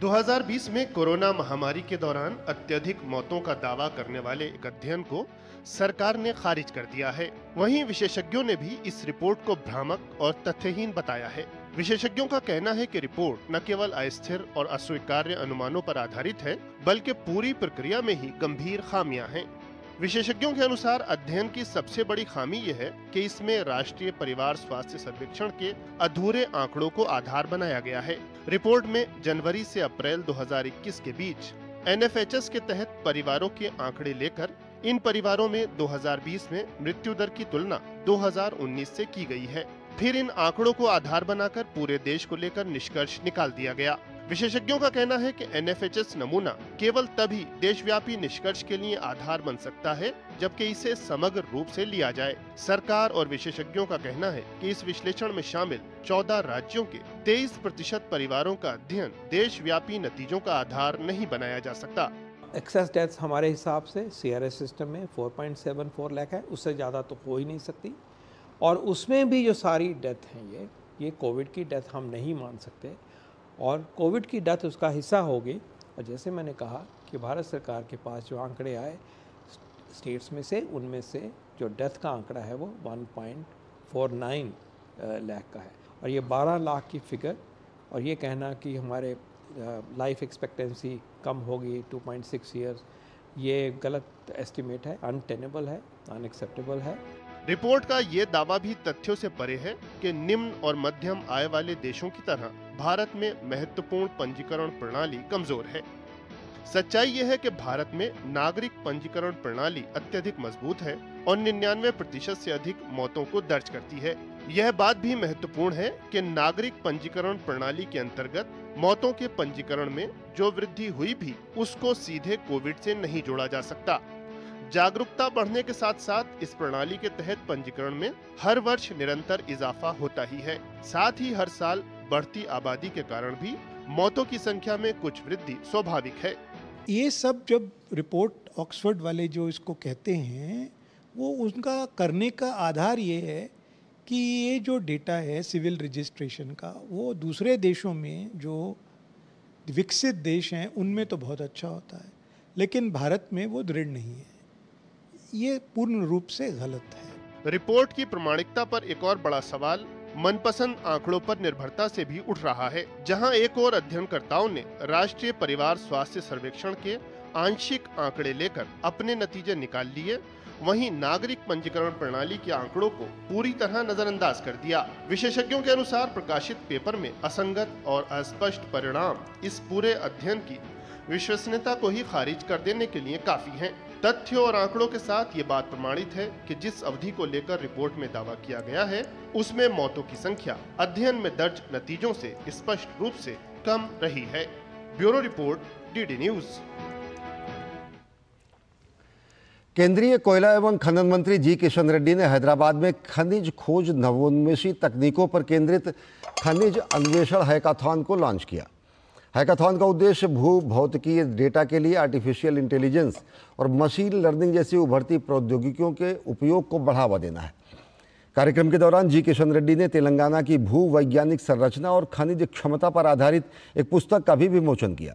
2020 में कोरोना महामारी के दौरान अत्यधिक मौतों का दावा करने वाले एक अध्ययन को सरकार ने खारिज कर दिया है। वहीं विशेषज्ञों ने भी इस रिपोर्ट को भ्रामक और तथ्यहीन बताया है। विशेषज्ञों का कहना है कि रिपोर्ट न केवल अस्थिर और अस्वीकार्य अनुमानों पर आधारित है, बल्कि पूरी प्रक्रिया में ही गंभीर खामियां हैं। विशेषज्ञों के अनुसार अध्ययन की सबसे बड़ी खामी यह है कि इसमें राष्ट्रीय परिवार स्वास्थ्य सर्वेक्षण के अधूरे आंकड़ों को आधार बनाया गया है। रिपोर्ट में जनवरी से अप्रैल 2021 के बीच NFHS के तहत परिवारों के आंकड़े लेकर इन परिवारों में 2020 में मृत्यु दर की तुलना 2019 से की गई है। फिर इन आंकड़ों को आधार बनाकर पूरे देश को लेकर निष्कर्ष निकाल दिया गया। विशेषज्ञों का कहना है कि NFHS नमूना केवल तभी देशव्यापी निष्कर्ष के लिए आधार बन सकता है जबकि इसे समग्र रूप से लिया जाए। सरकार और विशेषज्ञों का कहना है कि इस विश्लेषण में शामिल 14 राज्यों के 23% परिवारों का अध्ययन देशव्यापी नतीजों का आधार नहीं बनाया जा सकता। एक्सेस डेथ्स हमारे हिसाब से CRS सिस्टम में 4.74 लाख है, उससे ज़्यादा तो हो ही नहीं सकती। और उसमें भी जो सारी डेथ हैं ये कोविड की डेथ हम नहीं मान सकते, और कोविड की डेथ उसका हिस्सा होगी। और जैसे मैंने कहा कि भारत सरकार के पास जो आंकड़े आए स्टेट्स में से, उनमें से जो डेथ का आंकड़ा है वो 1.49 लाख का है। और ये 12 लाख की फिगर, और ये कहना कि हमारे लाइफ एक्सपेक्टेंसी कम होगी 2.6 ईयर्स, ये गलत एस्टिमेट है, अनटेनेबल है, अनएक्सेप्टेबल है। रिपोर्ट का ये दावा भी तथ्यों से परे है कि निम्न और मध्यम आय वाले देशों की तरह भारत में महत्वपूर्ण पंजीकरण प्रणाली कमजोर है। सच्चाई यह है कि भारत में नागरिक पंजीकरण प्रणाली अत्यधिक मजबूत है और 99% से अधिक मौतों को दर्ज करती है। यह बात भी महत्वपूर्ण है कि नागरिक पंजीकरण प्रणाली के अंतर्गत मौतों के पंजीकरण में जो वृद्धि हुई भी उसको सीधे कोविड से नहीं जोड़ा जा सकता। जागरूकता बढ़ने के साथ साथ इस प्रणाली के तहत पंजीकरण में हर वर्ष निरंतर इजाफा होता ही है। साथ ही हर साल बढ़ती आबादी के कारण भी मौतों की संख्या में कुछ वृद्धि स्वाभाविक है। ये सब जब रिपोर्ट ऑक्सफोर्ड वाले जो इसको कहते हैं, वो उनका करने का आधार ये है कि ये जो डेटा है सिविल रजिस्ट्रेशन का, वो दूसरे देशों में जो विकसित देश हैं उनमें तो बहुत अच्छा होता है, लेकिन भारत में वो दृढ़ नहीं है। ये पूर्ण रूप से गलत है। रिपोर्ट की प्रामाणिकता पर एक और बड़ा सवाल मनपसंद आंकड़ों पर निर्भरता से भी उठ रहा है। जहां एक और अध्ययनकर्ताओं ने राष्ट्रीय परिवार स्वास्थ्य सर्वेक्षण के आंशिक आंकड़े लेकर अपने नतीजे निकाल लिए, वहीं नागरिक पंजीकरण प्रणाली के आंकड़ों को पूरी तरह नजरअंदाज कर दिया। विशेषज्ञों के अनुसार प्रकाशित पेपर में असंगत और अस्पष्ट परिणाम इस पूरे अध्ययन की विश्वसनीयता को ही खारिज कर देने के लिए काफी हैं। तथ्यों और आंकड़ों के साथ ये बात प्रमाणित है कि जिस अवधि को लेकर रिपोर्ट में दावा किया गया है, उसमें मौतों की संख्या अध्ययन में दर्ज नतीजों से स्पष्ट रूप से कम रही है। Bureau report, DD news. केंद्रीय कोयला एवं खनन मंत्री जी किशन रेड्डी ने हैदराबाद में खनिज खोज नवोन्मेषी तकनीकों पर केंद्रित खनिज अन्वेषण हैकाथॉन को लॉन्च किया। हैकाथॉन का उद्देश्य भू भौतिकीय डेटा के लिए आर्टिफिशियल इंटेलिजेंस और मशीन लर्निंग जैसी उभरती प्रौद्योगिकियों के उपयोग को बढ़ावा देना है। कार्यक्रम के दौरान जी किशन रेड्डी ने तेलंगाना की भू वैज्ञानिक संरचना और खनिज क्षमता पर आधारित एक पुस्तक का भी विमोचन किया।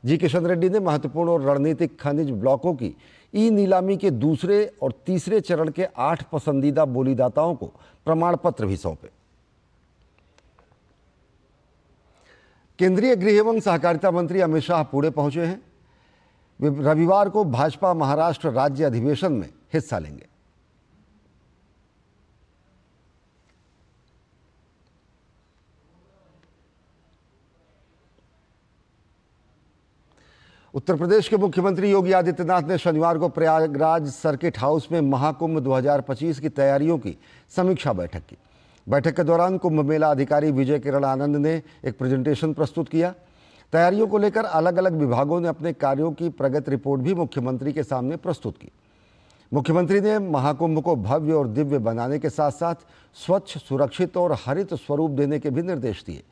जी किशन रेड्डी ने महत्वपूर्ण और रणनीतिक खनिज ब्लॉकों की ई नीलामी के दूसरे और तीसरे चरण के 8 पसंदीदा बोलीदाताओं को प्रमाण पत्र भी सौंपे। केंद्रीय गृह एवं सहकारिता मंत्री अमित शाह पुणे पहुंचे हैं। वे रविवार को भाजपा महाराष्ट्र राज्य अधिवेशन में हिस्सा लेंगे। उत्तर प्रदेश के मुख्यमंत्री योगी आदित्यनाथ ने शनिवार को प्रयागराज सर्किट हाउस में महाकुंभ 2025 की तैयारियों की समीक्षा बैठक की। बैठक के दौरान कुंभ मेला अधिकारी विजय किरण आनंद ने एक प्रेजेंटेशन प्रस्तुत किया। तैयारियों को लेकर अलग अलग विभागों ने अपने कार्यों की प्रगति रिपोर्ट भी मुख्यमंत्री के सामने प्रस्तुत की। मुख्यमंत्री ने महाकुंभ को भव्य और दिव्य बनाने के साथ साथ स्वच्छ, सुरक्षित और हरित स्वरूप देने के भी निर्देश दिए।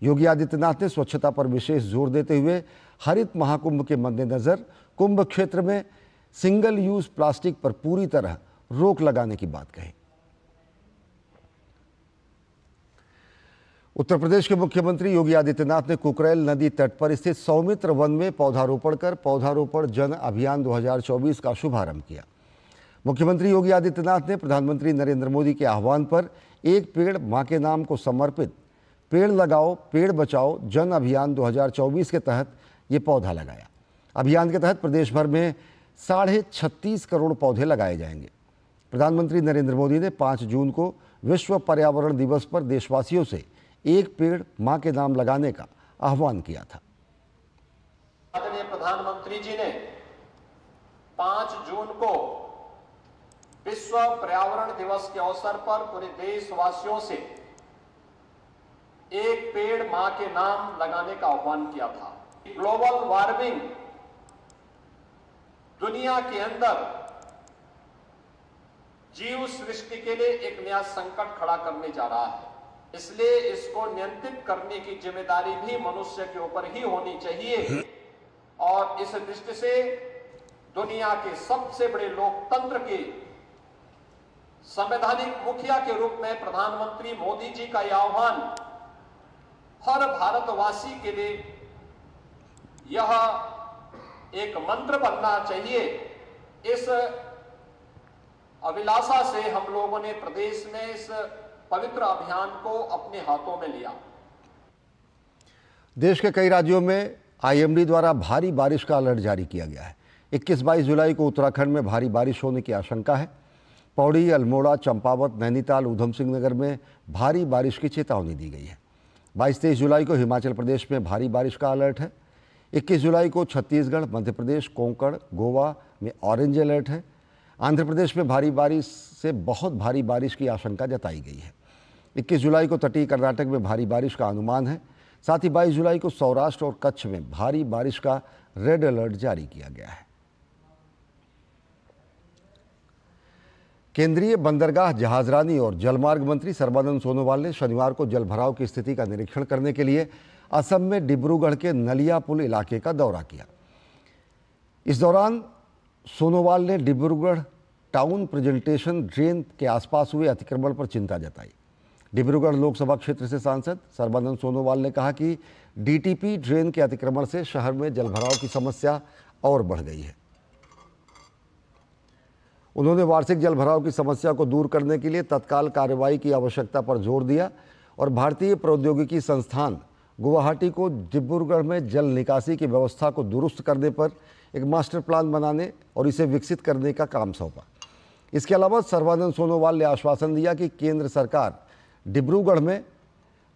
योगी आदित्यनाथ ने स्वच्छता पर विशेष जोर देते हुए हरित महाकुंभ के मद्देनजर कुंभ क्षेत्र में सिंगल यूज प्लास्टिक पर पूरी तरह रोक लगाने की बात कही। उत्तर प्रदेश के मुख्यमंत्री योगी आदित्यनाथ ने कुकरेल नदी तट पर स्थित सौमित्र वन में पौधारोपण कर पौधारोपण जन अभियान 2024 का शुभारंभ किया। मुख्यमंत्री योगी आदित्यनाथ ने प्रधानमंत्री नरेंद्र मोदी के आह्वान पर एक पेड़ मां के नाम को समर्पित पेड़ लगाओ पेड़ बचाओ जन अभियान 2024 के तहत ये पौधा लगाया। अभियान के तहत प्रदेश भर में 36.5 करोड़ पौधे लगाए जाएंगे। प्रधानमंत्री नरेंद्र मोदी ने 5 जून को विश्व पर्यावरण दिवस पर देशवासियों से एक पेड़ मां के नाम लगाने का आह्वान किया था। आदरणीय प्रधानमंत्री जी ने 5 जून को विश्व पर्यावरण दिवस के अवसर पर पूरे देशवासियों से एक पेड़ मां के नाम लगाने का आह्वान किया था। ग्लोबल वार्मिंग दुनिया के अंदर जीव सृष्टि के लिए एक नया संकट खड़ा करने जा रहा है, इसलिए इसको नियंत्रित करने की जिम्मेदारी भी मनुष्य के ऊपर ही होनी चाहिए। और इस दृष्टि से दुनिया के सबसे बड़े लोकतंत्र के संवैधानिक मुखिया के रूप में प्रधानमंत्री मोदी जी का यह आह्वान हर भारतवासी के लिए यह एक मंत्र बनना चाहिए। इस अभिलाषा से हम लोगों ने प्रदेश में इस पवित्र अभियान को अपने हाथों में लिया। देश के कई राज्यों में आईएमडी द्वारा भारी बारिश का अलर्ट जारी किया गया है। 21-22 जुलाई को उत्तराखंड में भारी बारिश होने की आशंका है। पौड़ी, अल्मोड़ा, चंपावत, नैनीताल, ऊधम सिंह नगर में भारी बारिश की चेतावनी दी गई है। 22-23 जुलाई को हिमाचल प्रदेश में भारी बारिश का अलर्ट है। 21 जुलाई को छत्तीसगढ़, मध्य प्रदेश, कोंकण, गोवा में ऑरेंज अलर्ट है। आंध्र प्रदेश में भारी बारिश से बहुत भारी बारिश की आशंका जताई गई है। 21 जुलाई को तटीय कर्नाटक में भारी बारिश का अनुमान है। साथ ही 22 जुलाई को सौराष्ट्र और कच्छ में भारी बारिश का रेड अलर्ट जारी किया गया है। केंद्रीय बंदरगाह, जहाजरानी और जलमार्ग मंत्री सर्बानंद सोनोवाल ने शनिवार को जलभराव की स्थिति का निरीक्षण करने के लिए असम में डिब्रूगढ़ के नलिया पुल इलाके का दौरा किया। इस दौरान सोनोवाल ने डिब्रूगढ़ टाउन प्रेजेंटेशन ड्रेन के आसपास हुए अतिक्रमण पर चिंता जताई। डिब्रूगढ़ लोकसभा क्षेत्र से सांसद सर्बानंद सोनोवाल ने कहा कि डीटीपी ड्रेन के अतिक्रमण से शहर में जलभराव की समस्या और बढ़ गई है। उन्होंने वार्षिक जलभराव की समस्या को दूर करने के लिए तत्काल कार्रवाई की आवश्यकता पर जोर दिया और भारतीय प्रौद्योगिकी संस्थान गुवाहाटी को डिब्रूगढ़ में जल निकासी की व्यवस्था को दुरुस्त करने पर एक मास्टर प्लान बनाने और इसे विकसित करने का काम सौंपा। इसके अलावा सर्बानंद सोनोवाल ने आश्वासन दिया कि केंद्र सरकार डिब्रूगढ़ में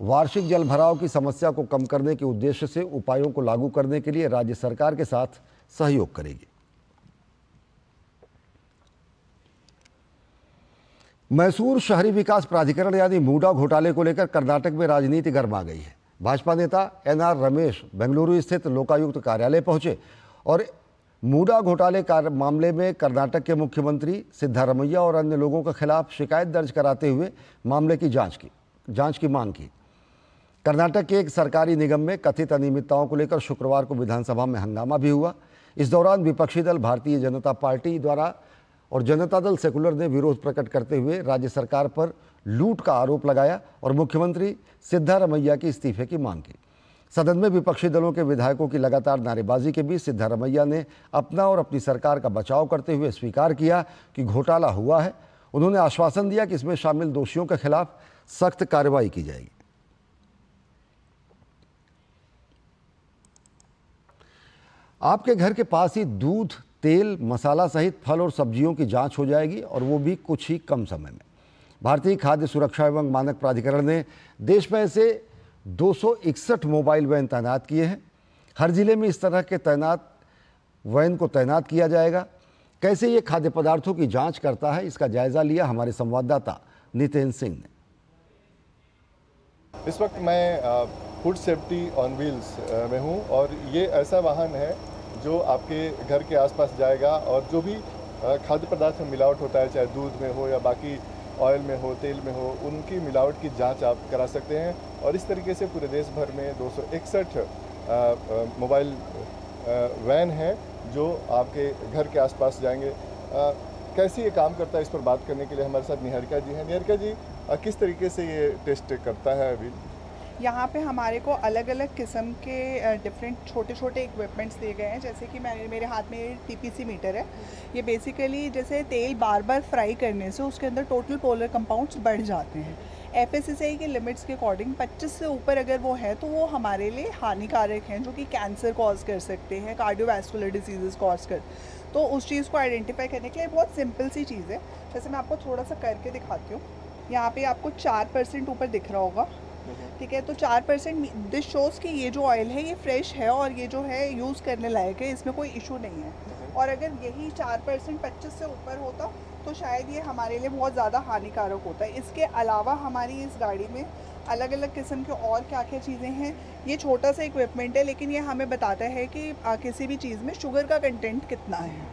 वार्षिक जलभराव की समस्या को कम करने के उद्देश्य से उपायों को लागू करने के लिए राज्य सरकार के साथ सहयोग करेगी। मैसूर शहरी विकास प्राधिकरण यानी मूडा घोटाले को लेकर कर्नाटक में राजनीति गर्मा गई है। भाजपा नेता एनआर रमेश बेंगलुरु स्थित लोकायुक्त कार्यालय पहुंचे और मूडा घोटाले मामले में कर्नाटक के मुख्यमंत्री सिद्धारमैया और अन्य लोगों के खिलाफ शिकायत दर्ज कराते हुए मामले की जांच की मांग की। कर्नाटक के एक सरकारी निगम में कथित अनियमितताओं को लेकर शुक्रवार को विधानसभा में हंगामा भी हुआ। इस दौरान विपक्षी दल भारतीय जनता पार्टी द्वारा और जनता दल सेकुलर ने विरोध प्रकट करते हुए राज्य सरकार पर लूट का आरोप लगाया और मुख्यमंत्री सिद्धारमैया के इस्तीफे की मांग की। सदन में विपक्षी दलों के विधायकों की लगातार नारेबाजी के बीच सिद्धारमैया ने अपना और अपनी सरकार का बचाव करते हुए स्वीकार किया कि घोटाला हुआ है। उन्होंने आश्वासन दिया कि इसमें शामिल दोषियों के खिलाफ सख्त कार्रवाई की जाएगी। आपके घर के पास ही दूध, तेल, मसाला सहित फल और सब्जियों की जांच हो जाएगी और वो भी कुछ ही कम समय में। भारतीय खाद्य सुरक्षा एवं मानक प्राधिकरण ने देश में ऐसे 261 मोबाइल वैन तैनात किए हैं। हर जिले में इस तरह के वैन को तैनात किया जाएगा। कैसे ये खाद्य पदार्थों की जांच करता है, इसका जायजा लिया हमारे संवाददाता नितिन सिंह ने। इस वक्त मैं फूड सेफ्टी ऑन व्हील्स में हूं और ये ऐसा वाहन है जो आपके घर के आसपास जाएगा और जो भी खाद्य पदार्थ में मिलावट होता है, चाहे दूध में हो या बाकी ऑयल में हो, तेल में हो, उनकी मिलावट की जांच आप करा सकते हैं। और इस तरीके से पूरे देश भर में 261 मोबाइल वैन हैं जो आपके घर के आसपास जाएंगे। कैसे ये काम करता है, इस पर बात करने के लिए हमारे साथ निहारिका जी हैं। निहारिका जी, किस तरीके से ये टेस्ट करता है अभी? यहाँ पे हमारे को अलग अलग किस्म के डिफरेंट छोटे छोटे इक्विपमेंट्स दिए गए हैं। जैसे कि मेरे हाथ में TPC मीटर है। ये बेसिकली जैसे तेल बार बार फ्राई करने से उसके अंदर टोटल पोलर कंपाउंड्स बढ़ जाते हैं। FSSAI के लिमिट्स के अकॉर्डिंग 25 से ऊपर अगर वो है तो वो हमारे लिए हानिकारक हैं, जो कि कैंसर कॉज कर सकते हैं, कार्डियोवैस्कुलर डिजीज़ कॉज कर। तो उस चीज़ को आइडेंटिफाई करने के लिए बहुत सिंपल सी चीज़ है। जैसे मैं आपको थोड़ा सा करके दिखाती हूँ। यहाँ पे आपको 4% ऊपर दिख रहा होगा, ठीक है। तो 4% दिस शोज़ कि ये जो ऑयल है ये फ्रेश है और ये जो है यूज़ करने लायक है, इसमें कोई इशू नहीं है। और अगर यही 4% 25 से ऊपर होता तो शायद ये हमारे लिए बहुत ज़्यादा हानिकारक होता है। इसके अलावा हमारी इस गाड़ी में अलग अलग किस्म के और क्या क्या चीज़ें हैं। ये छोटा सा इक्विपमेंट है लेकिन ये हमें बताता है कि किसी भी चीज़ में शुगर का कंटेंट कितना है।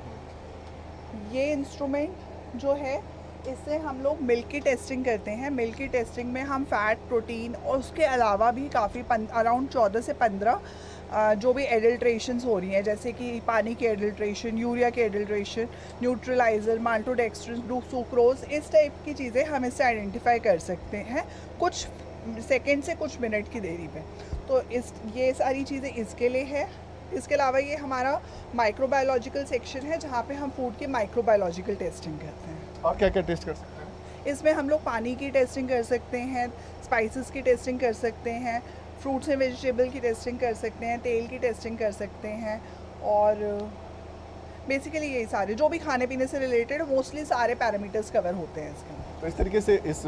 ये इंस्ट्रूमेंट जो है इससे हम लोग मिल्क की टेस्टिंग करते हैं। मिल्क की टेस्टिंग में हम फैट, प्रोटीन और उसके अलावा भी काफ़ी अराउंड 14 से 15 जो भी एडल्ट्रेशंस हो रही हैं, जैसे कि पानी की एडल्ट्रेशन, यूरिया की एडल्ट्रेशन, न्यूट्रलाइज़र, माल्टोडेक्स्ट्रिन, सुक्रोज, इस टाइप की चीज़ें हम इससे आइडेंटिफाई कर सकते हैं कुछ सेकेंड से कुछ मिनट की देरी पे। तो ये सारी चीज़ें इसके लिए है। इसके अलावा ये हमारा माइक्रोबायोलॉजिकल सेक्शन है जहाँ पे हम फूड की माइक्रोबायोलॉजिकल टेस्टिंग करते हैं। और क्या क्या टेस्ट कर सकते हैं? इसमें हम लोग पानी की टेस्टिंग कर सकते हैं, स्पाइसेस की टेस्टिंग कर सकते हैं, फ्रूट्स एंड वेजिटेबल की टेस्टिंग कर सकते हैं, तेल की टेस्टिंग कर सकते हैं और बेसिकली यही सारे जो भी खाने पीने से रिलेटेड मोस्टली सारे पैरामीटर्स कवर होते हैं इसके। तो इस तरीके से इस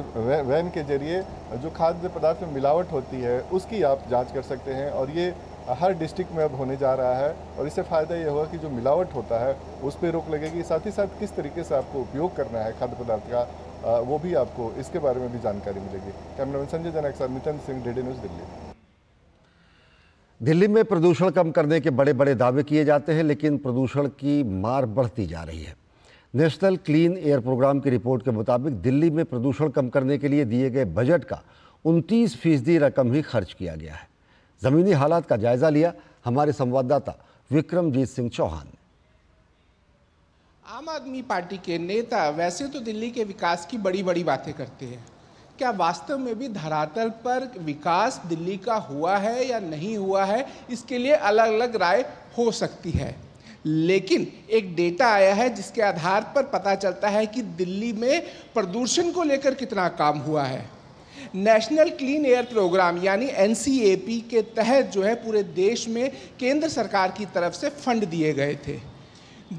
वैन के जरिए जो खाद्य पदार्थ में मिलावट होती है उसकी आप जांच कर सकते हैं और ये हर डिस्ट्रिक्ट में अब होने जा रहा है। और इससे फ़ायदा ये होगा कि जो मिलावट होता है उस पर रोक लगेगी। साथ ही साथ किस तरीके से आपको उपयोग करना है खाद्य पदार्थ का वो भी आपको इसके बारे में भी जानकारी मिलेगी। कैमरामैन संजय जनक साथ नितिन सिंह, DD न्यूज़, दिल्ली। दिल्ली में प्रदूषण कम करने के बड़े बड़े दावे किए जाते हैं लेकिन प्रदूषण की मार बढ़ती जा रही है। नेशनल क्लीन एयर प्रोग्राम की रिपोर्ट के मुताबिक दिल्ली में प्रदूषण कम करने के लिए दिए गए बजट का 29% रकम ही खर्च किया गया है। ज़मीनी हालात का जायजा लिया हमारे संवाददाता विक्रमजीत सिंह चौहान ने। आम आदमी पार्टी के नेता वैसे तो दिल्ली के विकास की बड़ी बड़ी बातें करते हैं, क्या वास्तव में भी धरातल पर विकास दिल्ली का हुआ है या नहीं हुआ है, इसके लिए अलग अलग राय हो सकती है। लेकिन एक डेटा आया है जिसके आधार पर पता चलता है कि दिल्ली में प्रदूषण को लेकर कितना काम हुआ है। नेशनल क्लीन एयर प्रोग्राम यानी NCAP के तहत जो है पूरे देश में केंद्र सरकार की तरफ से फंड दिए गए थे।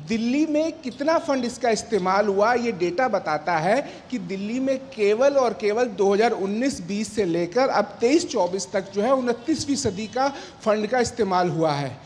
दिल्ली में कितना फंड इसका इस्तेमाल हुआ ये डेटा बताता है कि दिल्ली में केवल और केवल 2019-20 से लेकर अब 23-24 तक जो है 29वीं सदी का फंड का इस्तेमाल हुआ है।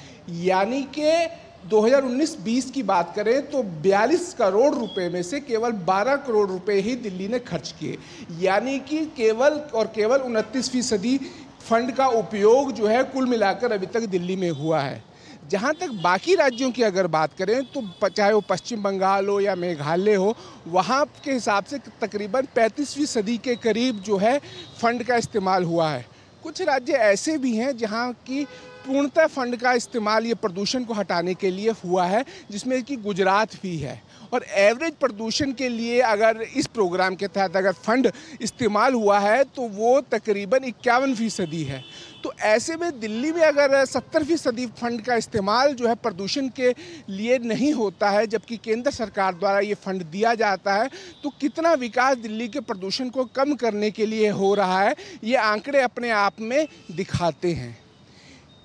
यानी कि 2019-20 की बात करें तो 42 करोड़ रुपए में से केवल 12 करोड़ रुपए ही दिल्ली ने खर्च किए। यानी कि केवल और केवल 29वीं सदी फंड का उपयोग जो है कुल मिलाकर अभी तक दिल्ली में हुआ है। जहाँ तक बाकी राज्यों की अगर बात करें तो चाहे वो पश्चिम बंगाल हो या मेघालय हो, वहाँ के हिसाब से तकरीबन 35वीं सदी के करीब जो है फंड का इस्तेमाल हुआ है। कुछ राज्य ऐसे भी हैं जहां की पूर्णतः फंड का इस्तेमाल ये प्रदूषण को हटाने के लिए हुआ है, जिसमें कि गुजरात भी है। और एवरेज प्रदूषण के लिए अगर इस प्रोग्राम के तहत अगर फंड इस्तेमाल हुआ है तो वो तकरीबन 51% है। तो ऐसे में दिल्ली में अगर 70% फंड का इस्तेमाल जो है प्रदूषण के लिए नहीं होता है, जबकि केंद्र सरकार द्वारा ये फंड दिया जाता है, तो कितना विकास दिल्ली के प्रदूषण को कम करने के लिए हो रहा है, ये आंकड़े अपने आप में दिखाते हैं।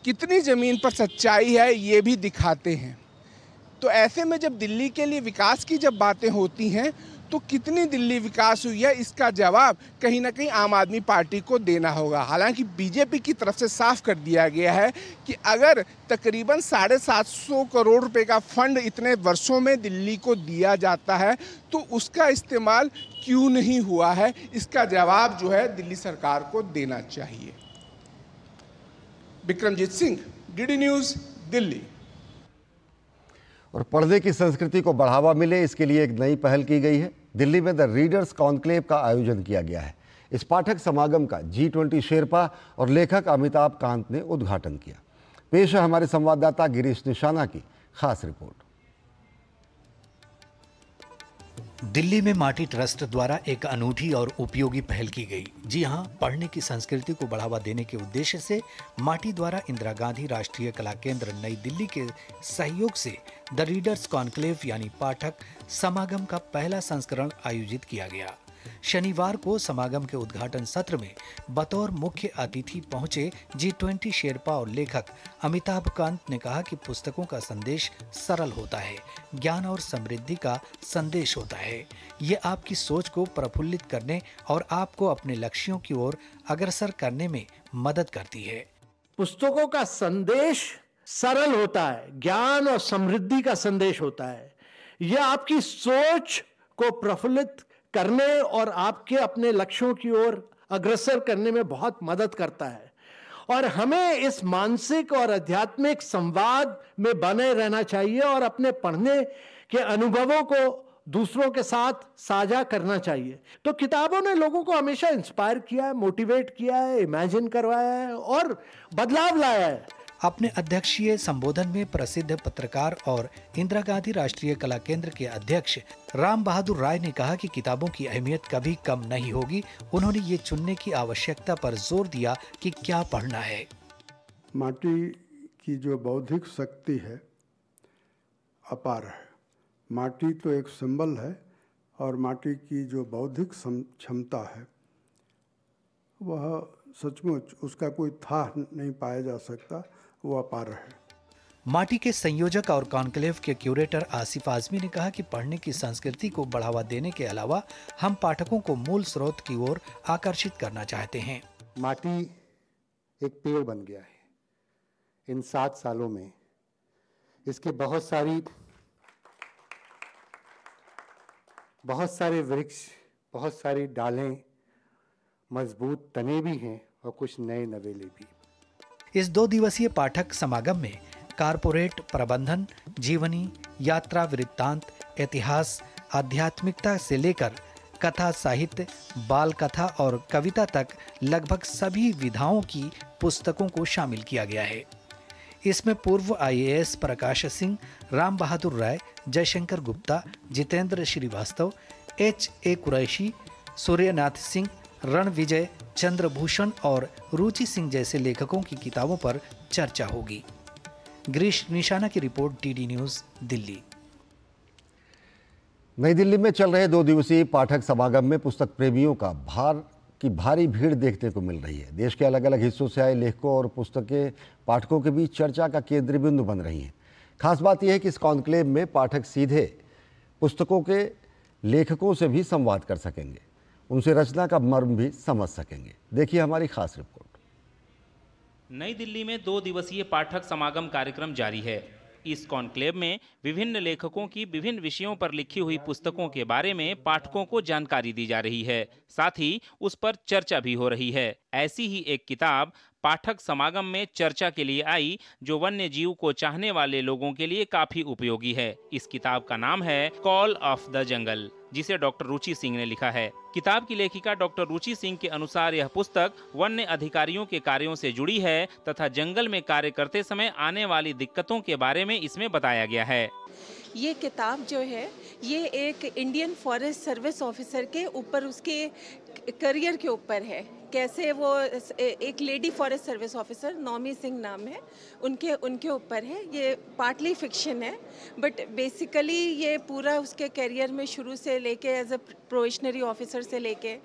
कितनी ज़मीन पर सच्चाई है ये भी दिखाते हैं। तो ऐसे में जब दिल्ली के लिए विकास की जब बातें होती हैं तो कितनी दिल्ली विकास हुई है, इसका जवाब कहीं ना कहीं आम आदमी पार्टी को देना होगा। हालांकि बीजेपी की तरफ से साफ कर दिया गया है कि अगर तकरीबन 750 करोड़ रुपए का फंड इतने वर्षों में दिल्ली को दिया जाता है तो उसका इस्तेमाल क्यों नहीं हुआ है, इसका जवाब जो है दिल्ली सरकार को देना चाहिए। Vikramjit Singh, DD news, Delhi. और पढ़ने की संस्कृति को बढ़ावा मिले, इसके लिए एक नई पहल की गई है। दिल्ली में द रीडर्स कॉन्क्लेव का आयोजन किया गया है। इस पाठक समागम का G20 शेरपा और लेखक अमिताभ कांत ने उद्घाटन किया। पेश है हमारे संवाददाता गिरीश निशाना की खास रिपोर्ट। दिल्ली में माटी ट्रस्ट द्वारा एक अनूठी और उपयोगी पहल की गई। जी हां, पढ़ने की संस्कृति को बढ़ावा देने के उद्देश्य से माटी द्वारा इंदिरा गांधी राष्ट्रीय कला केंद्र नई दिल्ली के सहयोग से द रीडर्स कॉन्क्लेव यानी पाठक समागम का पहला संस्करण आयोजित किया गया। शनिवार को समागम के उद्घाटन सत्र में बतौर मुख्य अतिथि पहुंचे G20 शेरपा और लेखक अमिताभ कांत ने कहा कि पुस्तकों का संदेश सरल होता है, ज्ञान और समृद्धि का संदेश होता है। ये आपकी सोच को प्रफुल्लित करने और आपको अपने लक्ष्यों की ओर अग्रसर करने में मदद करती है। पुस्तकों का संदेश सरल होता है, ज्ञान और समृद्धि का संदेश होता है। यह आपकी सोच को प्रफुल्लित करने और आपके अपने लक्ष्यों की ओर अग्रसर करने में बहुत मदद करता है। और हमें इस मानसिक और आध्यात्मिक संवाद में बने रहना चाहिए और अपने पढ़ने के अनुभवों को दूसरों के साथ साझा करना चाहिए। तो किताबों ने लोगों को हमेशा इंस्पायर किया है, मोटिवेट किया है, इमेजिन करवाया है और बदलाव लाया है। अपने अध्यक्षीय संबोधन में प्रसिद्ध पत्रकार और इंदिरा गांधी राष्ट्रीय कला केंद्र के अध्यक्ष राम बहादुर राय ने कहा कि किताबों की अहमियत कभी कम नहीं होगी। उन्होंने ये चुनने की आवश्यकता पर जोर दिया कि क्या पढ़ना है। माटी की जो बौद्धिक शक्ति है अपार है। माटी तो एक सिंबल है और माटी की जो बौद्धिक क्षमता है वह सचमुच उसका कोई था नहीं पाया जा सकता, वो अपार है। माटी के संयोजक और कॉन्क्लेव के क्यूरेटर आसिफ आजमी ने कहा कि पढ़ने की संस्कृति को बढ़ावा देने के अलावा हम पाठकों को मूल स्रोत की ओर आकर्षित करना चाहते हैं। माटी एक पेड़ बन गया है। इन 7 सालों में इसके बहुत सारे वृक्ष, बहुत सारी डालें, मजबूत तने भी हैं और कुछ नए नवेले भी। इस 2 दिवसीय पाठक समागम में कारपोरेट प्रबंधन, जीवनी, यात्रा वृत्तांत, इतिहास, आध्यात्मिकता से लेकर कथा साहित्य, बाल कथा और कविता तक लगभग सभी विधाओं की पुस्तकों को शामिल किया गया है। इसमें पूर्व IAS प्रकाश सिंह, राम बहादुर राय, जयशंकर गुप्ता, जितेंद्र श्रीवास्तव, HA कुरैशी, सूर्यनाथ सिंह, रणविजय, चंद्रभूषण और रुचि सिंह जैसे लेखकों की किताबों पर चर्चा होगी। गिरीश निशाना की रिपोर्ट, DD न्यूज़, दिल्ली। नई दिल्ली में चल रहे 2 दिवसीय पाठक समागम में पुस्तक प्रेमियों का भारी भीड़ देखने को मिल रही है। देश के अलग अलग हिस्सों से आए लेखकों और पुस्तकें पाठकों के बीच चर्चा का केंद्रीय बिंदु बन रही हैं। खास बात यह है कि इस कॉन्क्लेव में पाठक सीधे पुस्तकों के लेखकों से भी संवाद कर सकेंगे, उनसे रचना का मर्म भी समझ सकेंगे। देखिए हमारी खास रिपोर्ट। नई दिल्ली में 2 दिवसीय पाठक समागम कार्यक्रम जारी है। इस कॉन्क्लेव में विभिन्न लेखकों की विभिन्न विषयों पर लिखी हुई पुस्तकों के बारे में पाठकों को जानकारी दी जा रही है, साथ ही उस पर चर्चा भी हो रही है। ऐसी ही एक किताब पाठक समागम में चर्चा के लिए आई, जो वन्य जीव को चाहने वाले लोगों के लिए काफी उपयोगी है। इस किताब का नाम है कॉल ऑफ द जंगल, जिसे डॉक्टर रुचि सिंह ने लिखा है। किताब की लेखिका डॉक्टर रुचि सिंह के अनुसार यह पुस्तक वन्य अधिकारियों के कार्यों से जुड़ी है तथा जंगल में कार्य करते समय आने वाली दिक्कतों के बारे में इसमें बताया गया है। ये किताब जो है ये एक इंडियन फॉरेस्ट सर्विस ऑफिसर के ऊपर, उसके करियर के ऊपर है। कैसे वो एक लेडी फॉरेस्ट सर्विस ऑफिसर, नौमी सिंह नाम है, उनके ऊपर है। ये पार्टली फिक्शन है बट बेसिकली ये पूरा उसके करियर में शुरू से लेके एज अ प्रोबेशनरी ऑफिसर से लेके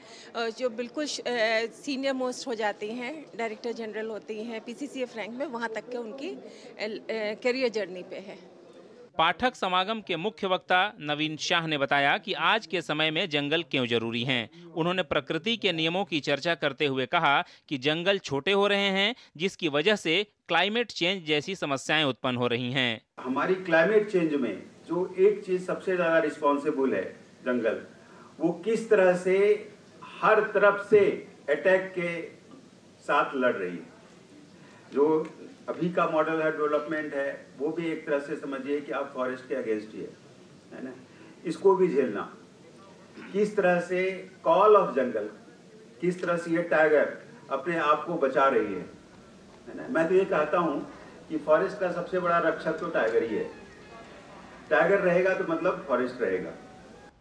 जो बिल्कुल सीनियर मोस्ट हो जाती हैं, डायरेक्टर जनरल होती हैं PCCF रैंक में, वहाँ तक के उनकी करियर जर्नी पे है। पाठक समागम के मुख्य वक्ता नवीन शाह ने बताया कि आज के समय में जंगल क्यों जरूरी हैं। उन्होंने प्रकृति के नियमों की चर्चा करते हुए कहा कि जंगल छोटे हो रहे हैं, जिसकी वजह से क्लाइमेट चेंज जैसी समस्याएं उत्पन्न हो रही हैं। हमारी क्लाइमेट चेंज में जो एक चीज सबसे ज्यादा रिस्पॉन्सिबल है जंगल, वो किस तरह से हर तरफ से अटैक के साथ लड़ रही है। जो अभी का मॉडल है, डेवलपमेंट है, वो भी एक तरह से समझिए कि आप फॉरेस्ट के अगेंस्ट ही है ना। इसको भी झेलना, किस तरह से कॉल ऑफ जंगल, किस तरह से ये टाइगर अपने आप को बचा रही है ना। मैं तो ये कहता हूँ कि फॉरेस्ट का सबसे बड़ा रक्षक तो टाइगर ही है। टाइगर रहेगा तो मतलब फॉरेस्ट रहेगा।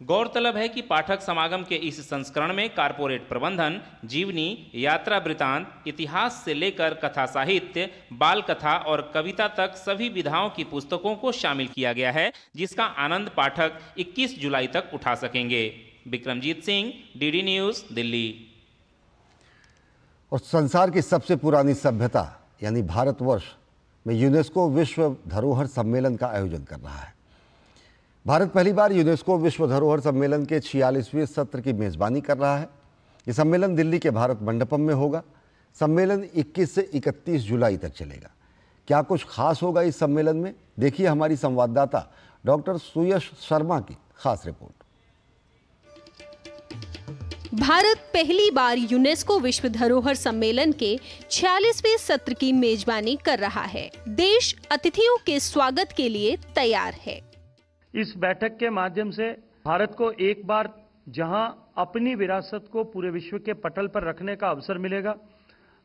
गौरतलब है कि पाठक समागम के इस संस्करण में कारपोरेट प्रबंधन, जीवनी, यात्रा वृतांत, इतिहास से लेकर कथा साहित्य, बाल कथा और कविता तक सभी विधाओं की पुस्तकों को शामिल किया गया है, जिसका आनंद पाठक 21 जुलाई तक उठा सकेंगे। Vikramjit Singh, DD news, Delhi. और संसार की सबसे पुरानी सभ्यता यानी भारतवर्ष में यूनेस्को विश्व धरोहर सम्मेलन का आयोजन कर रहा है। भारत पहली बार यूनेस्को विश्व धरोहर सम्मेलन के 46वें सत्र की मेजबानी कर रहा है। ये सम्मेलन दिल्ली के भारत मंडपम में होगा। सम्मेलन 21 से 31 जुलाई तक चलेगा। क्या कुछ खास होगा इस सम्मेलन में, देखिए हमारी संवाददाता डॉक्टर सुयश शर्मा की खास रिपोर्ट। भारत पहली बार यूनेस्को विश्व धरोहर सम्मेलन के 46वें सत्र की मेजबानी कर रहा है। देश अतिथियों के स्वागत के लिए तैयार है। इस बैठक के माध्यम से भारत को एक बार जहां अपनी विरासत को पूरे विश्व के पटल पर रखने का अवसर मिलेगा,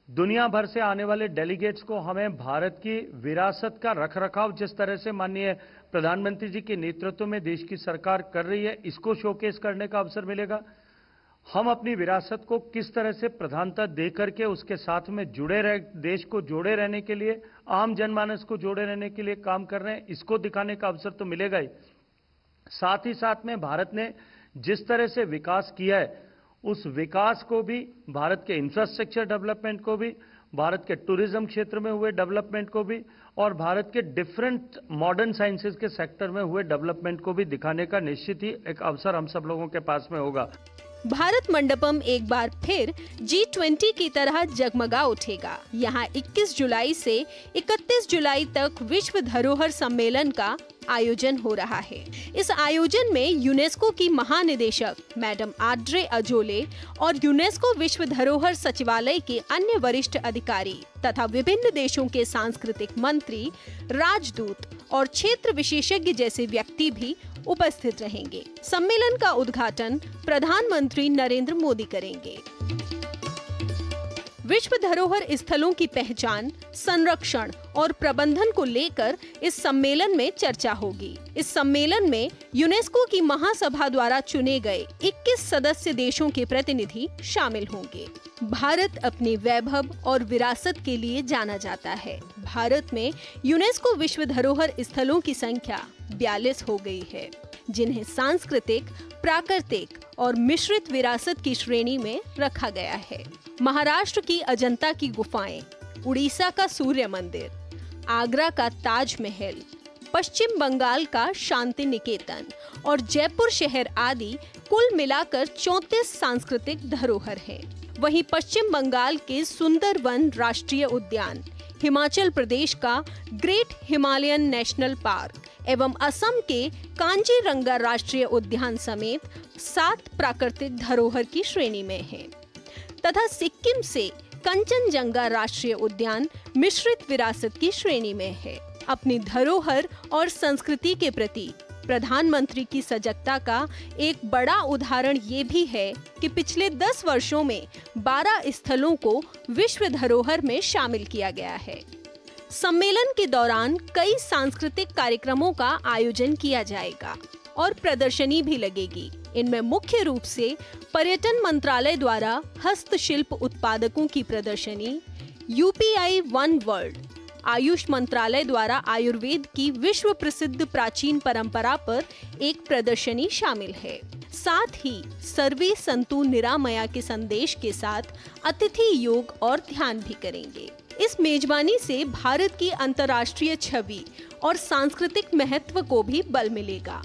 दुनिया भर से आने वाले डेलीगेट्स को हमें भारत की विरासत का रखरखाव जिस तरह से माननीय प्रधानमंत्री जी के नेतृत्व में देश की सरकार कर रही है, इसको शोकेस करने का अवसर मिलेगा। हम अपनी विरासत को किस तरह से प्रधानता दे करके उसके साथ में जुड़े रह, देश को जोड़े रहने के लिए, आम जनमानस को जोड़े रहने के लिए काम कर रहे हैं, इसको दिखाने का अवसर तो मिलेगा ही। साथ ही साथ में भारत ने जिस तरह से विकास किया है, उस विकास को भी, भारत के इंफ्रास्ट्रक्चर डेवलपमेंट को भी, भारत के टूरिज्म क्षेत्र में हुए डेवलपमेंट को भी और भारत के डिफरेंट मॉडर्न साइंसेज के सेक्टर में हुए डेवलपमेंट को भी दिखाने का निश्चित ही एक अवसर हम सब लोगों के पास में होगा। भारत मंडपम एक बार फिर G20 की तरह जगमगा उठेगा। यहाँ 21 जुलाई से 31 जुलाई तक विश्व धरोहर सम्मेलन का आयोजन हो रहा है। इस आयोजन में यूनेस्को की महानिदेशक मैडम आड्रे अजोले और यूनेस्को विश्व धरोहर सचिवालय के अन्य वरिष्ठ अधिकारी तथा विभिन्न देशों के सांस्कृतिक मंत्री, राजदूत और क्षेत्र विशेषज्ञ जैसे व्यक्ति भी उपस्थित रहेंगे। सम्मेलन का उद्घाटन प्रधानमंत्री नरेंद्र मोदी करेंगे। विश्व धरोहर स्थलों की पहचान, संरक्षण और प्रबंधन को लेकर इस सम्मेलन में चर्चा होगी। इस सम्मेलन में यूनेस्को की महासभा द्वारा चुने गए 21 सदस्य देशों के प्रतिनिधि शामिल होंगे। भारत अपने वैभव और विरासत के लिए जाना जाता है। भारत में यूनेस्को विश्व धरोहर स्थलों की संख्या 42 हो गई है, जिन्हें सांस्कृतिक, प्राकृतिक और मिश्रित विरासत की श्रेणी में रखा गया है। महाराष्ट्र की अजंता की गुफाएं, उड़ीसा का सूर्य मंदिर, आगरा का ताजमहल, पश्चिम बंगाल का शांति निकेतन और जयपुर शहर आदि कुल मिलाकर 34 सांस्कृतिक धरोहर हैं। वहीं पश्चिम बंगाल के सुंदरवन राष्ट्रीय उद्यान, हिमाचल प्रदेश का ग्रेट हिमालयन नेशनल पार्क एवं असम के कांजीरंगा राष्ट्रीय उद्यान समेत 7 प्राकृतिक धरोहर की श्रेणी में हैं, तथा सिक्किम से कंचनजंगा राष्ट्रीय उद्यान मिश्रित विरासत की श्रेणी में है। अपनी धरोहर और संस्कृति के प्रति प्रधानमंत्री की सजगता का एक बड़ा उदाहरण ये भी है कि पिछले 10 वर्षों में 12 स्थलों को विश्व धरोहर में शामिल किया गया है। सम्मेलन के दौरान कई सांस्कृतिक कार्यक्रमों का आयोजन किया जाएगा और प्रदर्शनी भी लगेगी। इनमें मुख्य रूप से पर्यटन मंत्रालय द्वारा हस्तशिल्प उत्पादकों की प्रदर्शनी, UPI वन वर्ल्ड, आयुष मंत्रालय द्वारा आयुर्वेद की विश्व प्रसिद्ध प्राचीन परंपरा पर एक प्रदर्शनी शामिल है। साथ ही सर्वे संतु निरामया के संदेश के साथ अतिथि योग और ध्यान भी करेंगे। इस मेजबानी से भारत की अंतर्राष्ट्रीय छवि और सांस्कृतिक महत्व को भी बल मिलेगा।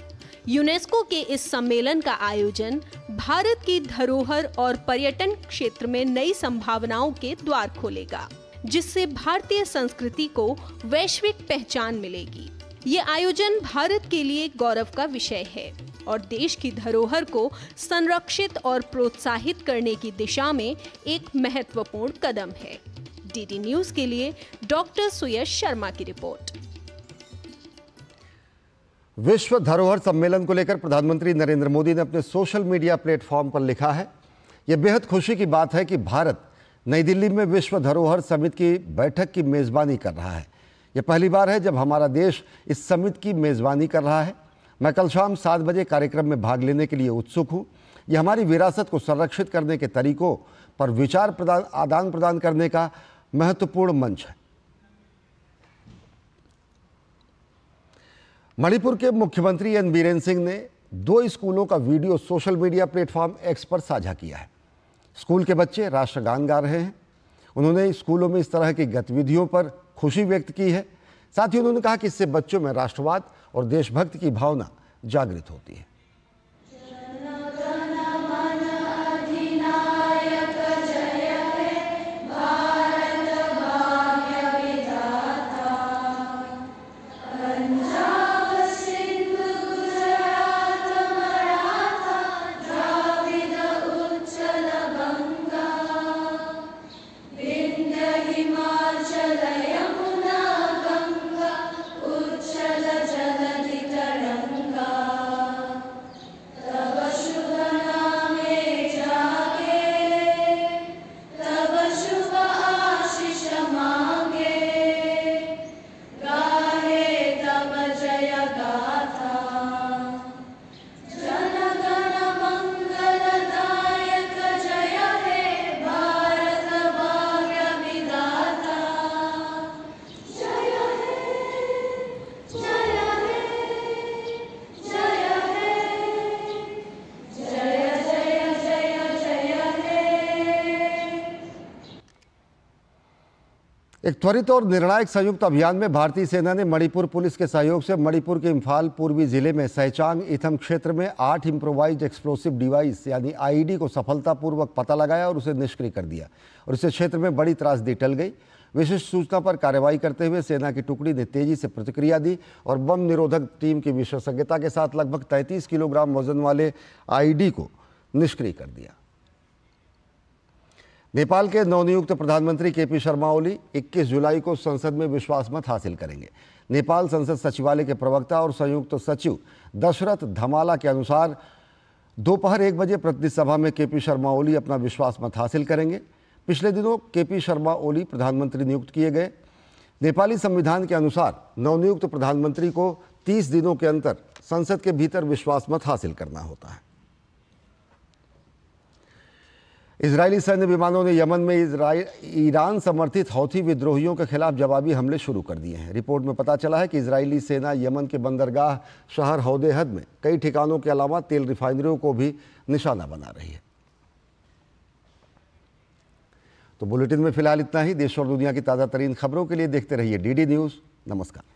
यूनेस्को के इस सम्मेलन का आयोजन भारत की धरोहर और पर्यटन क्षेत्र में नई संभावनाओं के द्वार खोलेगा, जिससे भारतीय संस्कृति को वैश्विक पहचान मिलेगी। ये आयोजन भारत के लिए गौरव का विषय है और देश की धरोहर को संरक्षित और प्रोत्साहित करने की दिशा में एक महत्वपूर्ण कदम है। DD न्यूज के लिए डॉक्टर सुयश शर्मा की रिपोर्ट। विश्व धरोहर सम्मेलन को लेकर प्रधानमंत्री नरेंद्र मोदी ने अपने सोशल मीडिया प्लेटफॉर्म पर लिखा है, यह बेहद खुशी की बात है कि भारत नई दिल्ली में विश्व धरोहर समिट की बैठक की मेजबानी कर रहा है। यह पहली बार है जब हमारा देश इस समिट की मेजबानी कर रहा है। मैं कल शाम 7 बजे कार्यक्रम में भाग लेने के लिए उत्सुक हूँ। यह हमारी विरासत को संरक्षित करने के तरीकों पर विचार आदान प्रदान करने का महत्वपूर्ण मंच है। मणिपुर के मुख्यमंत्री एन बीरेन सिंह ने 2 स्कूलों का video social media platform x पर साझा किया है। स्कूल के बच्चे राष्ट्रगान गा रहे हैं। उन्होंने स्कूलों में इस तरह की गतिविधियों पर खुशी व्यक्त की है। साथ ही उन्होंने कहा कि इससे बच्चों में राष्ट्रवाद और देशभक्ति की भावना जागृत होती है। एक त्वरित और निर्णायक संयुक्त अभियान में भारतीय सेना ने मणिपुर पुलिस के सहयोग से मणिपुर के इम्फाल पूर्वी जिले में सैचांग इथम क्षेत्र में 8 इम्प्रोवाइज्ड एक्सप्लोसिव डिवाइस यानी IED को सफलतापूर्वक पता लगाया और उसे निष्क्रिय कर दिया और इससे क्षेत्र में बड़ी त्रासदी टल गई। विशिष्ट सूचना पर कार्रवाई करते हुए सेना की टुकड़ी ने तेजी से प्रतिक्रिया दी और बम निरोधक टीम की विशेषज्ञता के साथ लगभग 33 किलोग्राम वजन वाले IED को निष्क्रिय कर दिया। नेपाल के नवनियुक्त प्रधानमंत्री KP शर्मा ओली 21 जुलाई को संसद में विश्वास मत हासिल करेंगे। नेपाल संसद सचिवालय के प्रवक्ता और संयुक्त सचिव दशरथ धमाला के अनुसार दोपहर 1 बजे प्रतिनिधि सभा में KP शर्मा ओली अपना विश्वास मत हासिल करेंगे। पिछले दिनों KP शर्मा ओली प्रधानमंत्री नियुक्त किए गए। नेपाली संविधान के अनुसार नवनियुक्त प्रधानमंत्री को 30 दिनों के अंतर संसद के भीतर विश्वास मत हासिल करना होता है। इजरायली सैन्य विमानों ने यमन में ईरान समर्थित हौथी विद्रोहियों के खिलाफ जवाबी हमले शुरू कर दिए हैं। रिपोर्ट में पता चला है कि इजरायली सेना यमन के बंदरगाह शहर हौदेहद में कई ठिकानों के अलावा तेल रिफाइनरियों को भी निशाना बना रही है। तो बुलेटिन में फिलहाल इतना ही। देश और दुनिया की ताज़ा तरीन खबरों के लिए देखते रहिए DD न्यूज़। नमस्कार।